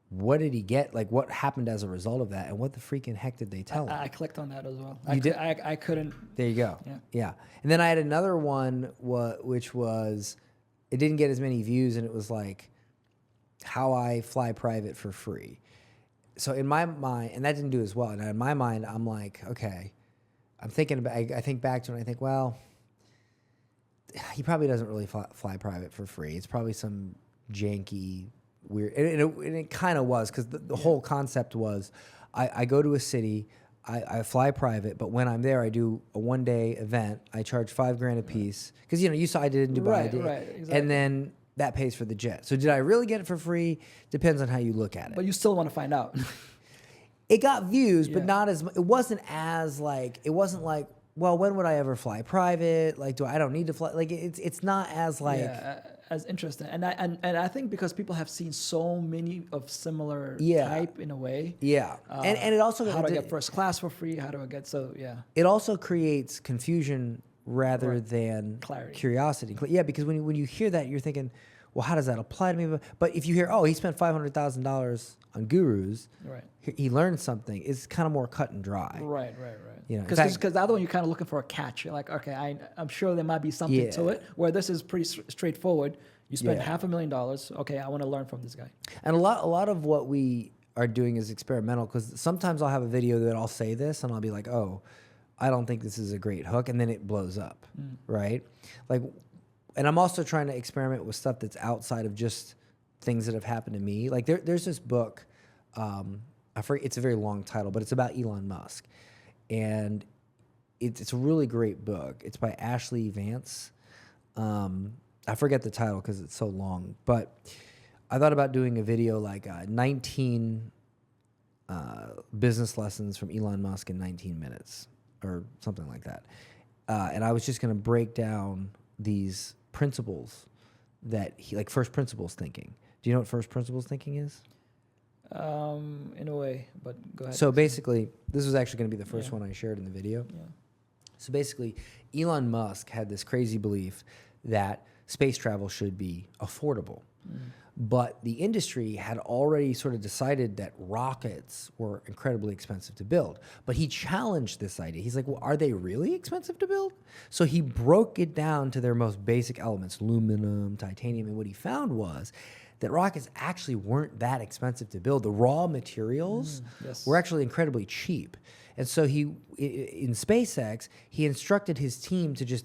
What did he get? Like, what happened as a result of that? And what the freaking heck did they tell him? I clicked on that as well. You did? I couldn't. There you go. Yeah. And then I had another one, which was, it didn't get as many views, and it was like, how I fly private for free. So in my mind, and that didn't do as well. And in my mind, I'm like, okay, I'm thinking about, I think back to it and I think, well, he probably doesn't really fly private for free. It's probably some janky, weird, and it kind of was, because the whole concept was, I go to a city, I fly private, but when I'm there, I do a 1-day event. I charge $5,000 a piece, because you saw I did it in Dubai, right, exactly. And then that pays for the jet. So did I really get it for free? Depends on how you look at it. But you still want to find out. It got views, but not as. It wasn't like, well, when would I ever fly private? Like, I don't need to fly? Like, it's not as like as interesting. And I think because people have seen so many of similar type in a way. Yeah, and it also, how do I get first class for free? How do I get It also creates confusion rather than clarity. Curiosity. Yeah, because when you hear that, you're thinking, well, how does that apply to me? But if you hear, oh, he spent $500,000 on gurus, Right. he learned something. It's kind of more cut and dry. Right. You know, in Because fact- the other one, you're kind of looking for a catch. You're like, okay, I'm sure there might be something to Yeah. it. Where this is pretty straightforward. You spend Yeah. $500,000. Okay, I want to learn from this guy. And a lot of what we are doing is experimental, because sometimes I'll have a video that I'll say this and I'll be like, oh, I don't think this is a great hook, and then it blows up, right? Like, and I'm also trying to experiment with stuff that's outside of just things that have happened to me. Like there's this book, I forget, it's a very long title, but it's about Elon Musk, and it's a really great book. It's by Ashley Vance. I forget the title because it's so long, but I thought about doing a video like 19 business lessons from Elon Musk in 19 minutes or something like that. And I was just going to break down these principles that he, like first principles thinking. Do you know what first principles thinking is? In a way, but go ahead. So basically, this was actually going to be the first Yeah. one I shared in the video. Yeah. So basically, Elon Musk had this crazy belief that space travel should be affordable. But the industry had already sort of decided that rockets were incredibly expensive to build. But he challenged this idea. He's like, well, are they really expensive to build? So he broke it down to their most basic elements, aluminum, titanium. And what he found was that rockets actually weren't that expensive to build. The raw materials Yes. were actually incredibly cheap. And so in SpaceX, he instructed his team to just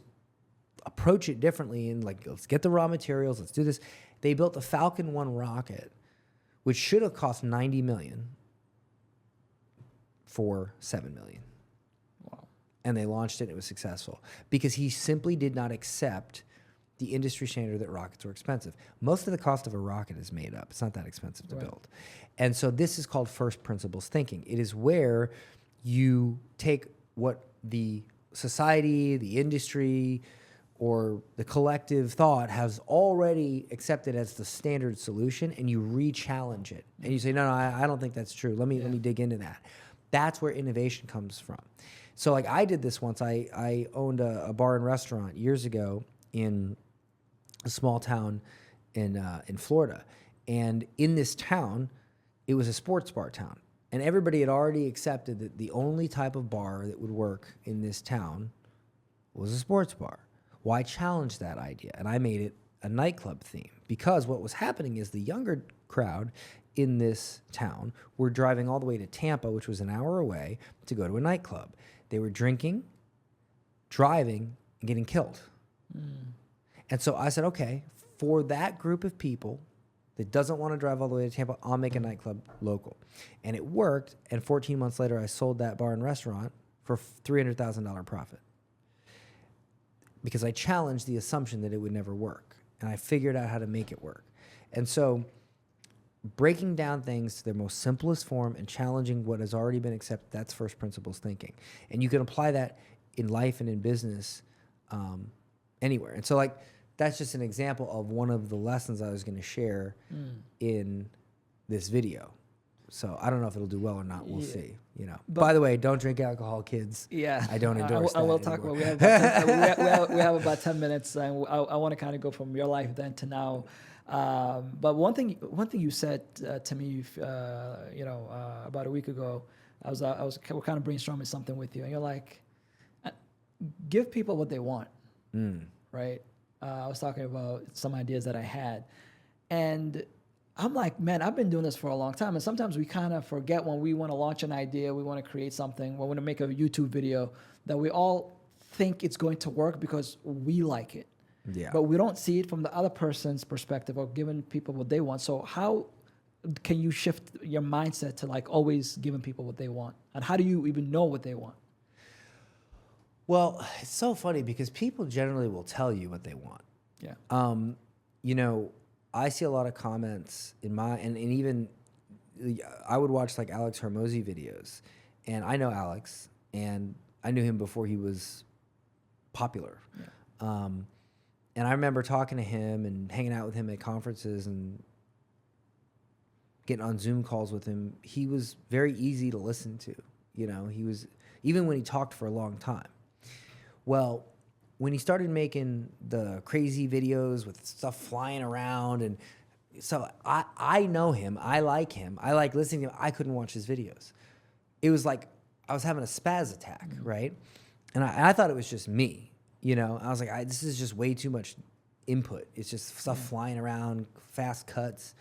approach it differently and like, let's get the raw materials, let's do this. They built the Falcon 1 rocket, which should have cost $90 million for $7 million. Wow. And they launched it and it was successful because he simply did not accept the industry standard that rockets were expensive. Most of the cost of a rocket is made up. It's not that expensive to build. And so this is called first principles thinking. It is where you take what the society, the industry, or the collective thought has already accepted as the standard solution, and you re-challenge it. And you say, no, I don't think that's true. Let me dig into that. That's where innovation comes from. So like I did this once. I owned a bar and restaurant years ago in a small town in Florida. And in this town, it was a sports bar town. And everybody had already accepted that the only type of bar that would work in this town was a sports bar. Well, I challenged that idea, and I made it a nightclub theme, because what was happening is the younger crowd in this town were driving all the way to Tampa, which was an hour away, to go to a nightclub. They were drinking, driving, and getting killed. And so I said, okay, for that group of people that doesn't want to drive all the way to Tampa, I'll make a nightclub local. And it worked, and 14 months later, I sold that bar and restaurant for $300,000 profit, because I challenged the assumption that it would never work, and I figured out how to make it work. And so breaking down things to their most simplest form and challenging what has already been accepted, that's first principles thinking. And you can apply that in life and in business anywhere. And so like that's just an example of one of the lessons I was going to share in this video. So I don't know if it'll do well or not. We'll see. You know. By the way, don't drink alcohol, kids. Yeah, I don't endorse I will that talk anymore. about. We have about 10 minutes, and I want to kind of go from your life then to now. But one thing you said to me, about a week ago, we're kind of brainstorming something with you, and you're like, give people what they want, right? I was talking about some ideas that I had, and I'm like, man, I've been doing this for a long time. And sometimes we kind of forget when we want to launch an idea, we want to create something, we want to make a YouTube video, that we all think it's going to work because we like it. Yeah. But we don't see it from the other person's perspective or giving people what they want. So how can you shift your mindset to like always giving people what they want? And how do you even know what they want? Well, it's so funny because people generally will tell you what they want. Yeah. You know, I see a lot of comments in and even I would watch like Alex Hormozy videos, and I know Alex, and I knew him before he was popular. Yeah. And I remember talking to him and hanging out with him at conferences and getting on Zoom calls with him. He was very easy to listen to. You know, he was, even when he talked for a long time. Well, when he started making the crazy videos with stuff flying around, and so I know him, I like listening to him. I couldn't watch his videos. It was like I was having a spaz attack, right? And I thought it was just me, you know. I was like, this is just way too much input. It's just stuff flying around, fast cuts.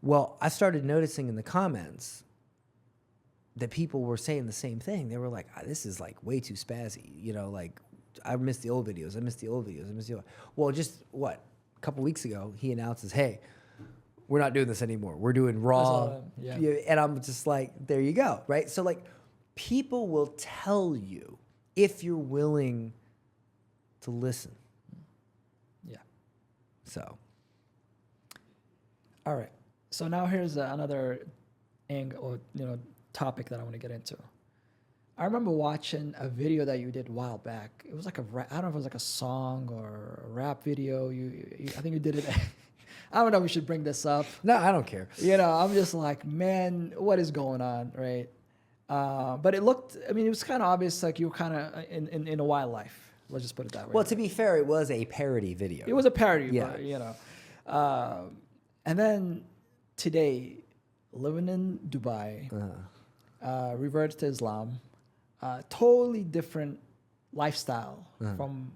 Well, I started noticing in the comments that people were saying the same thing. They were like, this is like way too spazzy, you know, like I miss the old videos. Well, just a couple weeks ago, he announces, hey, we're not doing this anymore. We're doing raw. Yeah. And I'm just like, there you go, right? So like people will tell you if you're willing to listen. Yeah. So. All right. So now here's another angle, or topic that I want to get into. I remember watching a video that you did a while back. It was like I don't know if it was like a song or a rap video. I think you did it. I don't know if we should bring this up. No, I don't care. I'm just like, man, what is going on, right? But it was kind of obvious, like you were kind of in a wildlife. Let's just put it that way. Well, to be fair, it was a parody video. It was a parody, yeah. But, and then today, living in Dubai, reverted to Islam, totally different lifestyle from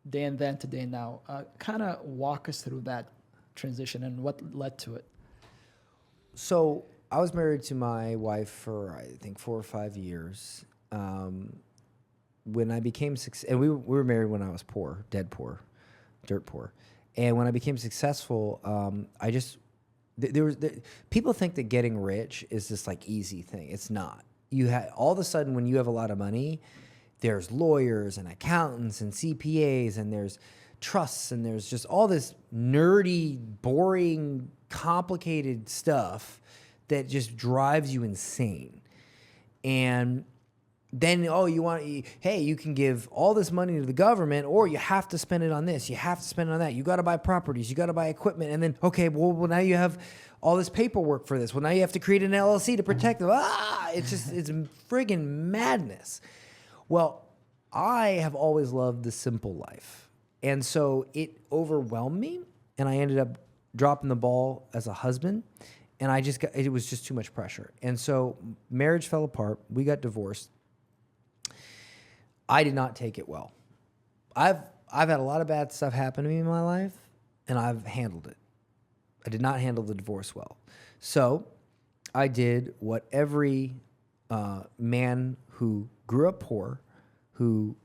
day and then to day now. Kind of walk us through that transition and what led to it. So I was married to my wife for, I think, 4 or 5 years. When I became and we were married when I was poor, dirt poor. And when I became successful, people think that getting rich is this like easy thing. It's not. All of a sudden when you have a lot of money, there's lawyers and accountants and CPAs and there's trusts and there's just all this nerdy, boring, complicated stuff that just drives you insane. And then, you can give all this money to the government, or you have to spend it on this, you have to spend it on that. You got to buy properties, you got to buy equipment, and then, well, now you have all this paperwork for this. Well, now you have to create an LLC to protect them. It's friggin' madness. Well, I have always loved the simple life. And so it overwhelmed me, and I ended up dropping the ball as a husband, and it was just too much pressure. And so marriage fell apart. We got divorced. I did not take it well. I've had a lot of bad stuff happen to me in my life, and I've handled it. I did not handle the divorce well. So I did what every man who grew up poor, who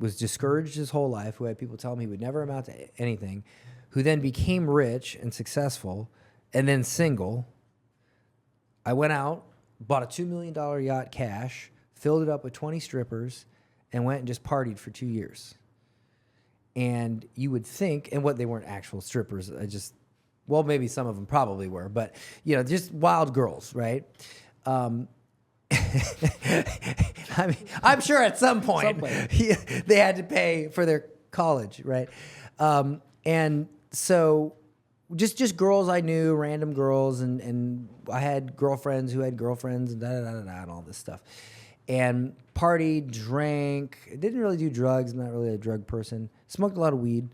was discouraged his whole life, who had people tell him he would never amount to anything, who then became rich and successful, and then single. I went out, bought a $2 million yacht cash, filled it up with 20 strippers, and went and just partied for 2 years. And you would think, and they weren't actual strippers, maybe some of them probably were, but, just wild girls, right? I mean, I'm sure at some point they had to pay for their college, right? And so just girls I knew, random girls, and I had girlfriends who had girlfriends, and and all this stuff. And partied, drank, didn't really do drugs. I'm not really a drug person. Smoked a lot of weed.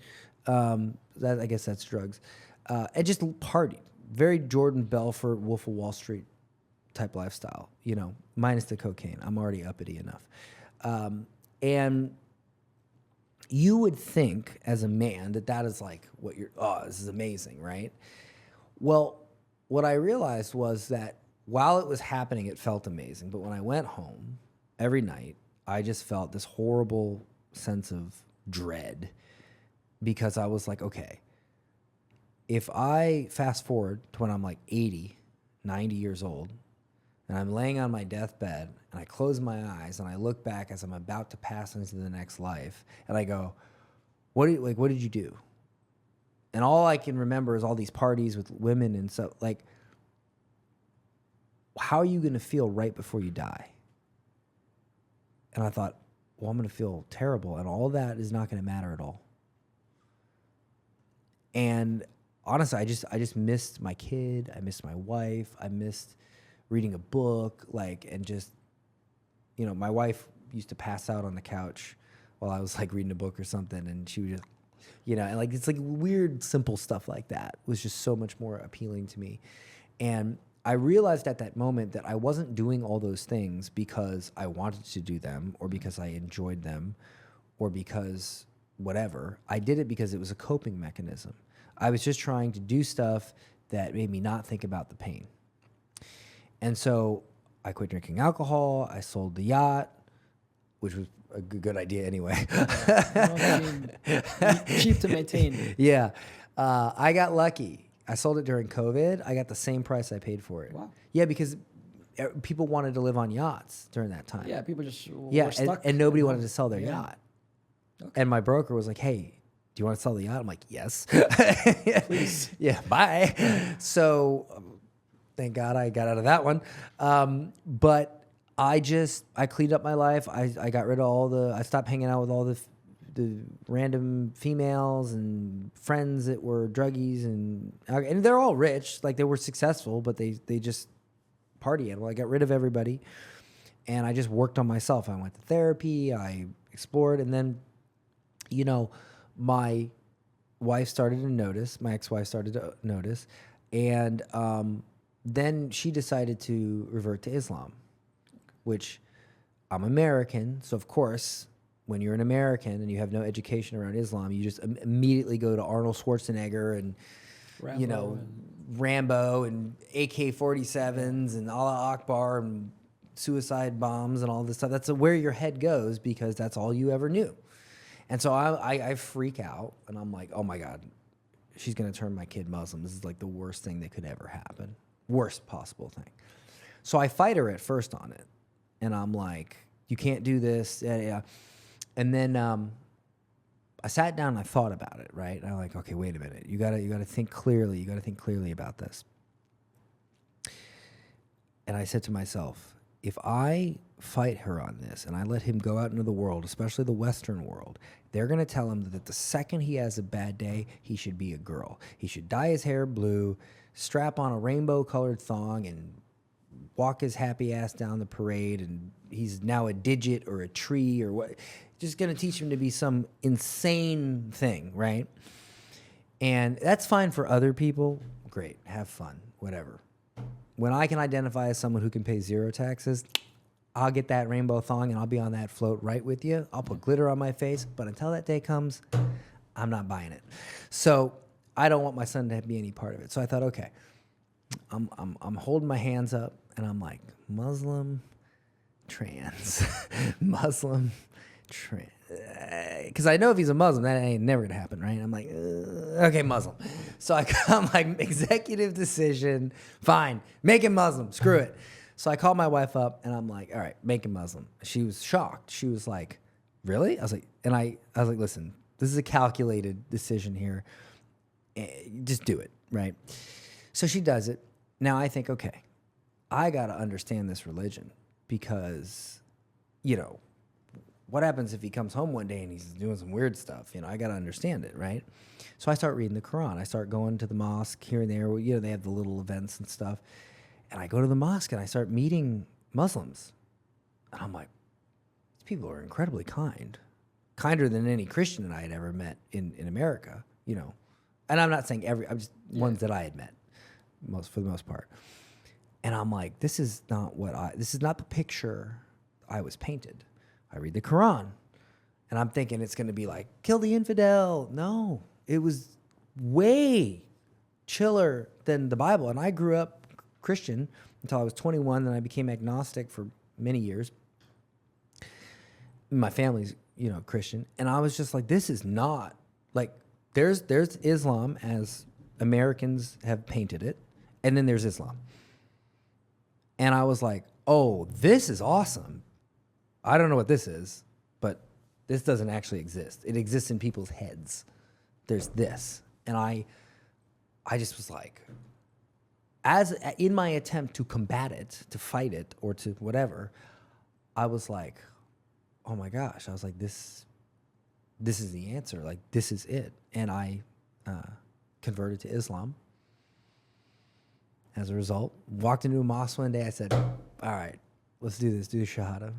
I guess that's drugs. And just partied. Very Jordan Belfort, Wolf of Wall Street type lifestyle, minus the cocaine. I'm already uppity enough. And you would think as a man that is like this is amazing, right? Well, what I realized was that while it was happening, it felt amazing. But when I went home every night, I just felt this horrible sense of dread, because I was like, okay, if I fast forward to when I'm like 80, 90 years old, and I'm laying on my deathbed, and I close my eyes, and I look back as I'm about to pass into the next life, and I go, what did you do? And all I can remember is all these parties with women and so, like, how are you going to feel right before you die? And I thought, well, I'm going to feel terrible, and all that is not going to matter at all. And honestly, I just missed my kid. I missed my wife. I missed reading a book, and just, my wife used to pass out on the couch while I was like reading a book or something, and she would just, and like it's like weird, simple stuff like that was just so much more appealing to me. And I realized at that moment that I wasn't doing all those things because I wanted to do them or because I enjoyed them or because whatever. I did it because it was a coping mechanism. I was just trying to do stuff that made me not think about the pain. And so I quit drinking alcohol. I sold the yacht, which was a good idea anyway. Cheap to maintain. Yeah. I got lucky. I sold it during COVID. I got the same price I paid for it. Wow. Yeah, because people wanted to live on yachts during that time. Yeah, people just were stuck. And nobody wanted to sell their yacht. Okay. And my broker was like, hey, do you want to sell the yacht? I'm like, yes. Please. Yeah, bye. So thank God I got out of that one. But I cleaned up my life. I got rid of I stopped hanging out with all the random females and friends that were druggies and they're all rich. Like they were successful, but they just partying. Well, I got rid of everybody and I just worked on myself. I went to therapy. I explored. And then, my wife started to notice, my ex-wife started to notice. And then she decided to revert to Islam, which I'm American. So of course, when you're an American and you have no education around Islam, you just immediately go to Arnold Schwarzenegger and, Rambo and AK-47s and Allah Akbar and suicide bombs and all this stuff. That's where your head goes because that's all you ever knew. And so I freak out and I'm like, oh my God, she's going to turn my kid Muslim. This is like the worst thing that could ever happen. Worst possible thing. So I fight her at first on it. And I'm like, you can't do this. Yeah. And then I sat down and I thought about it, right? And I'm like, okay, wait a minute. You gotta think clearly. You gotta think clearly about this. And I said to myself, if I fight her on this and I let him go out into the world, especially the Western world, they're going to tell him that the second he has a bad day, he should be a girl. He should dye his hair blue, strap on a rainbow-colored thong, and walk his happy ass down the parade, and he's now a digit or a tree or what. Just going to teach him to be some insane thing, right? And that's fine for other people. Great. Have fun. Whatever. When I can identify as someone who can pay zero taxes, I'll get that rainbow thong and I'll be on that float right with you. I'll put glitter on my face, but until that day comes, I'm not buying it. So I don't want my son to be any part of it. So I thought, okay, I'm holding my hands up and I'm like, Muslim, trans, Muslim, trans. Because I know if he's a Muslim, that ain't never gonna happen, right? I'm like, okay, Muslim. So I'm like, executive decision, fine, make him Muslim, screw it. So I called my wife up and I'm like, all right, make him Muslim. She was shocked. She was like, really? I was like, listen, this is a calculated decision here. Just do it, right? So she does it. Now I think, okay, I got to understand this religion because, what happens if he comes home one day and he's doing some weird stuff? I got to understand it, right? So I start reading the Quran. I start going to the mosque here and there. They have the little events and stuff. And I go to the mosque and I start meeting Muslims. And I'm like, these people are incredibly kind. Kinder than any Christian that I had ever met in America, And I'm not saying I'm just ones that I had met for the most part. And I'm like, this is not the picture I was painted. I read the Quran and I'm thinking it's going to be like, kill the infidel. No, it was way chiller than the Bible. And I grew up Christian until I was 21. Then I became agnostic for many years. My family's, Christian. And I was just like, this is not like, there's Islam as Americans have painted it. And then there's Islam. And I was like, oh, this is awesome. I don't know what this is, but this doesn't actually exist. It exists in people's heads. There's this. And I just was like, in my attempt to combat it, to fight it, or to whatever, I was like, oh my gosh. I was like, this is the answer. Like, this is it. And I converted to Islam. As a result, walked into a mosque one day. I said, all right, let's do this. Do the Shahada.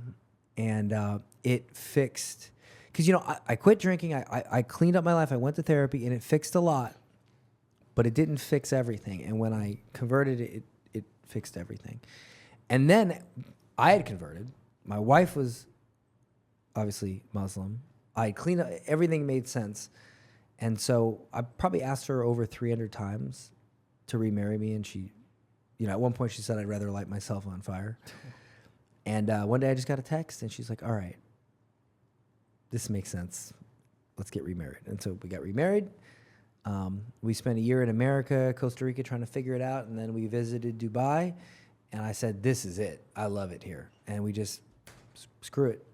And it fixed, because, I quit drinking. I cleaned up my life. I went to therapy and it fixed a lot, but it didn't fix everything. And when I converted it fixed everything. And then I had converted. My wife was obviously Muslim. I cleaned up, everything made sense. And so I probably asked her over 300 times to remarry me. And she, at one point she said, I'd rather light myself on fire. And one day I just got a text and she's like, all right, this makes sense. Let's get remarried. And so we got remarried. We spent a year in America, Costa Rica, trying to figure it out. And then we visited Dubai. And I said, this is it. I love it here. And we just, screw it.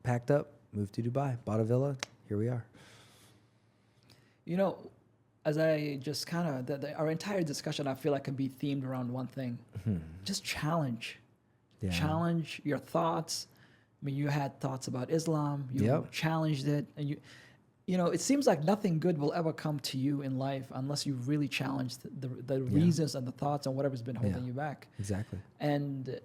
Packed up, moved to Dubai, bought a villa. Here we are. As I just kind of, our entire discussion, I feel like can be themed around one thing. Just challenge. Yeah. Challenge your thoughts. I mean, you had thoughts about Islam. You challenged it. And it seems like nothing good will ever come to you in life unless you really challenge the reasons and the thoughts and whatever's been holding you back. Exactly. And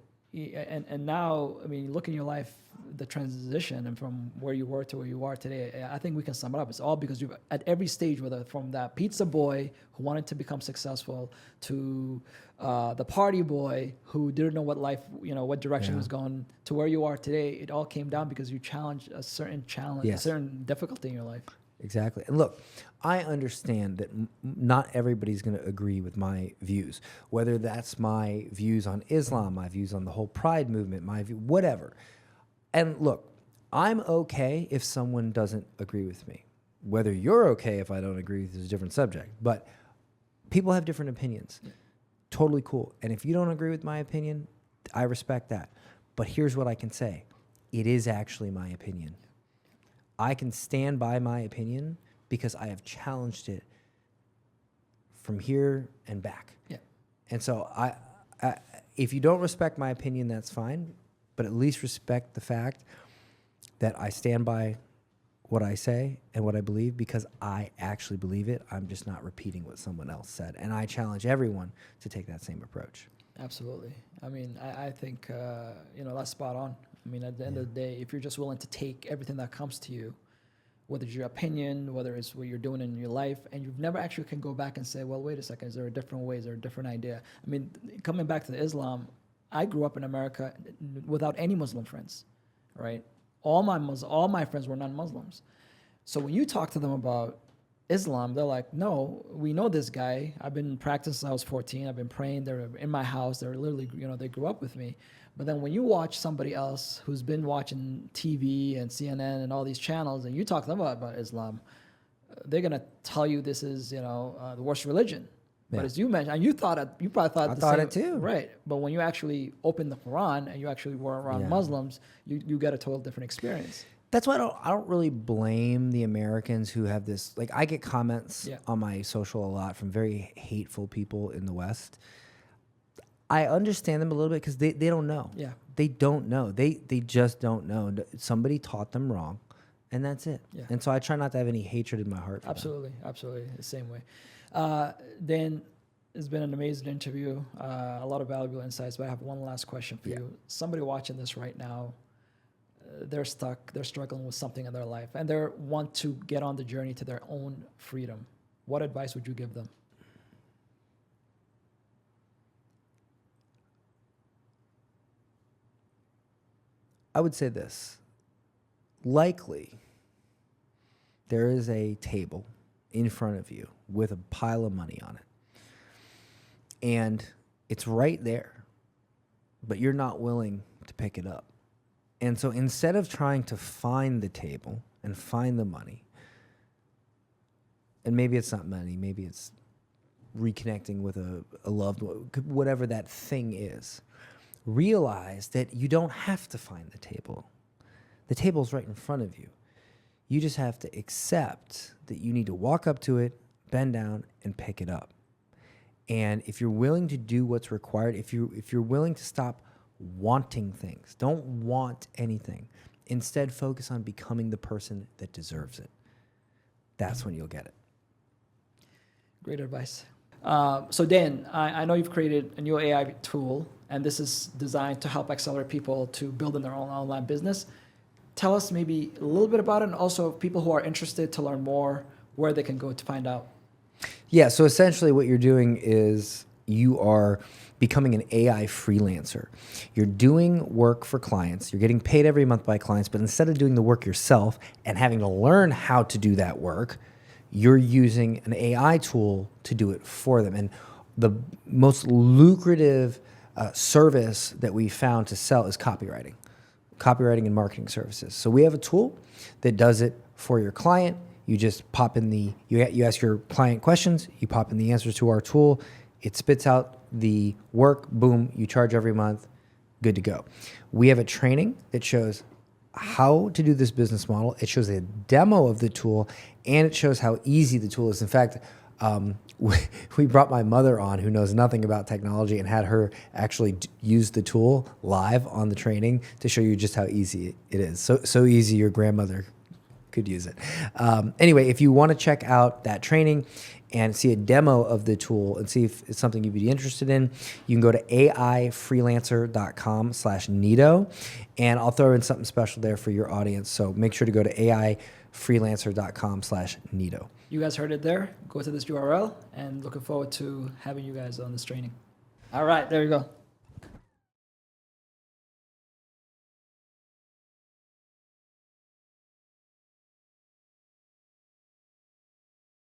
now, I mean, look in your life, the transition and from where you were to where you are today, I think we can sum it up. It's all because you've, at every stage, whether from that pizza boy who wanted to become successful to the party boy who didn't know what life, what direction was going, to where you are today, it all came down because you challenged a certain challenge, a certain difficulty in your life. Exactly. And look, I understand that not everybody's going to agree with my views, whether that's my views on Islam, my views on the whole pride movement, my view, whatever. And look, I'm okay if someone doesn't agree with me. Whether you're okay if I don't agree with you is a different subject. But people have different opinions. Yeah. Totally cool. And if you don't agree with my opinion, I respect that. But here's what I can say. It is actually my opinion. I can stand by my opinion because I have challenged it from here and back. Yeah. And so I if you don't respect my opinion, that's fine. But at least respect the fact that I stand by what I say and what I believe because I actually believe it. I'm just not repeating what someone else said. And I challenge everyone to take that same approach. Absolutely. I mean, I think, that's spot on. I mean, at the end of the day, if you're just willing to take everything that comes to you, whether it's your opinion, whether it's what you're doing in your life, and you've never actually can go back and say, well, wait a second, is there a different way? Is there a different idea? I mean, coming back to Islam, I grew up in America without any Muslim friends, right? All my friends were non-Muslims. So when you talk to them about Islam, they're like, no, we know this guy. I've been practicing since I was 14. I've been praying. They're in my house. They're literally, they grew up with me. But then when you watch somebody else who's been watching TV and CNN and all these channels, and you talk to them about Islam, they're going to tell you this is, the worst religion. Yeah. But as you mentioned, and you probably thought the same, it too. Right. But when you actually open the Quran and you actually were around Muslims, you get a total different experience. That's why I don't really blame the Americans who have this. Like, I get comments on my social a lot from very hateful people in the West. I understand them a little bit because they don't know. Yeah. They don't know. They just don't know. Somebody taught them wrong, and that's it. Yeah. And so I try not to have any hatred in my heart for Absolutely. The same way. Dan, it's been an amazing interview. A lot of valuable insights, but I have one last question for you. Somebody watching this right now, they're stuck, they're struggling with something in their life, and they want to get on the journey to their own freedom. What advice would you give them? I would say this. Likely, there is a table in front of you with a pile of money on it. And it's right there, but you're not willing to pick it up. And so instead of trying to find the table and find the money, and maybe it's not money, maybe it's reconnecting with a loved one, whatever that thing is, realize that you don't have to find the table. The table's right in front of you. You just have to accept that you need to walk up to it, bend down, and pick it up. And if you're willing to do what's required, if you're willing to stop wanting things, don't want anything. Instead, focus on becoming the person that deserves it. That's when you'll get it. Great advice. So Dan, I know you've created a new AI tool, and this is designed to help accelerate people to build in their own online business. tell us maybe a little bit about it, and also people who are interested to learn more, where they can go to find out. Yeah, so essentially what you're doing is you are becoming an AI freelancer. You're doing work for clients. You're getting paid every month by clients, but instead of doing the work yourself and having to learn how to do that work, you're using an AI tool to do it for them. And the most lucrative service that we found to sell is copywriting and marketing services. So we have a tool that does it for your client. You just pop in you ask your client questions, you pop in the answers to our tool, it spits out the work, boom, you charge every month, good to go. We have a training that shows how to do this business model. It shows a demo of the tool, and it shows how easy the tool is. In fact, we brought my mother on, who knows nothing about technology, and had her actually use the tool live on the training to show you just how easy it is. So easy your grandmother could use it. Anyway, if you want to check out that training and see a demo of the tool and see if it's something you'd be interested in, you can go to aifreelancer.com/Nido, and I'll throw in something special there for your audience. So make sure to go to aifreelancer.com/Nido. You guys heard it there. Go to this URL, and looking forward to having you guys on this training. All right, there you go.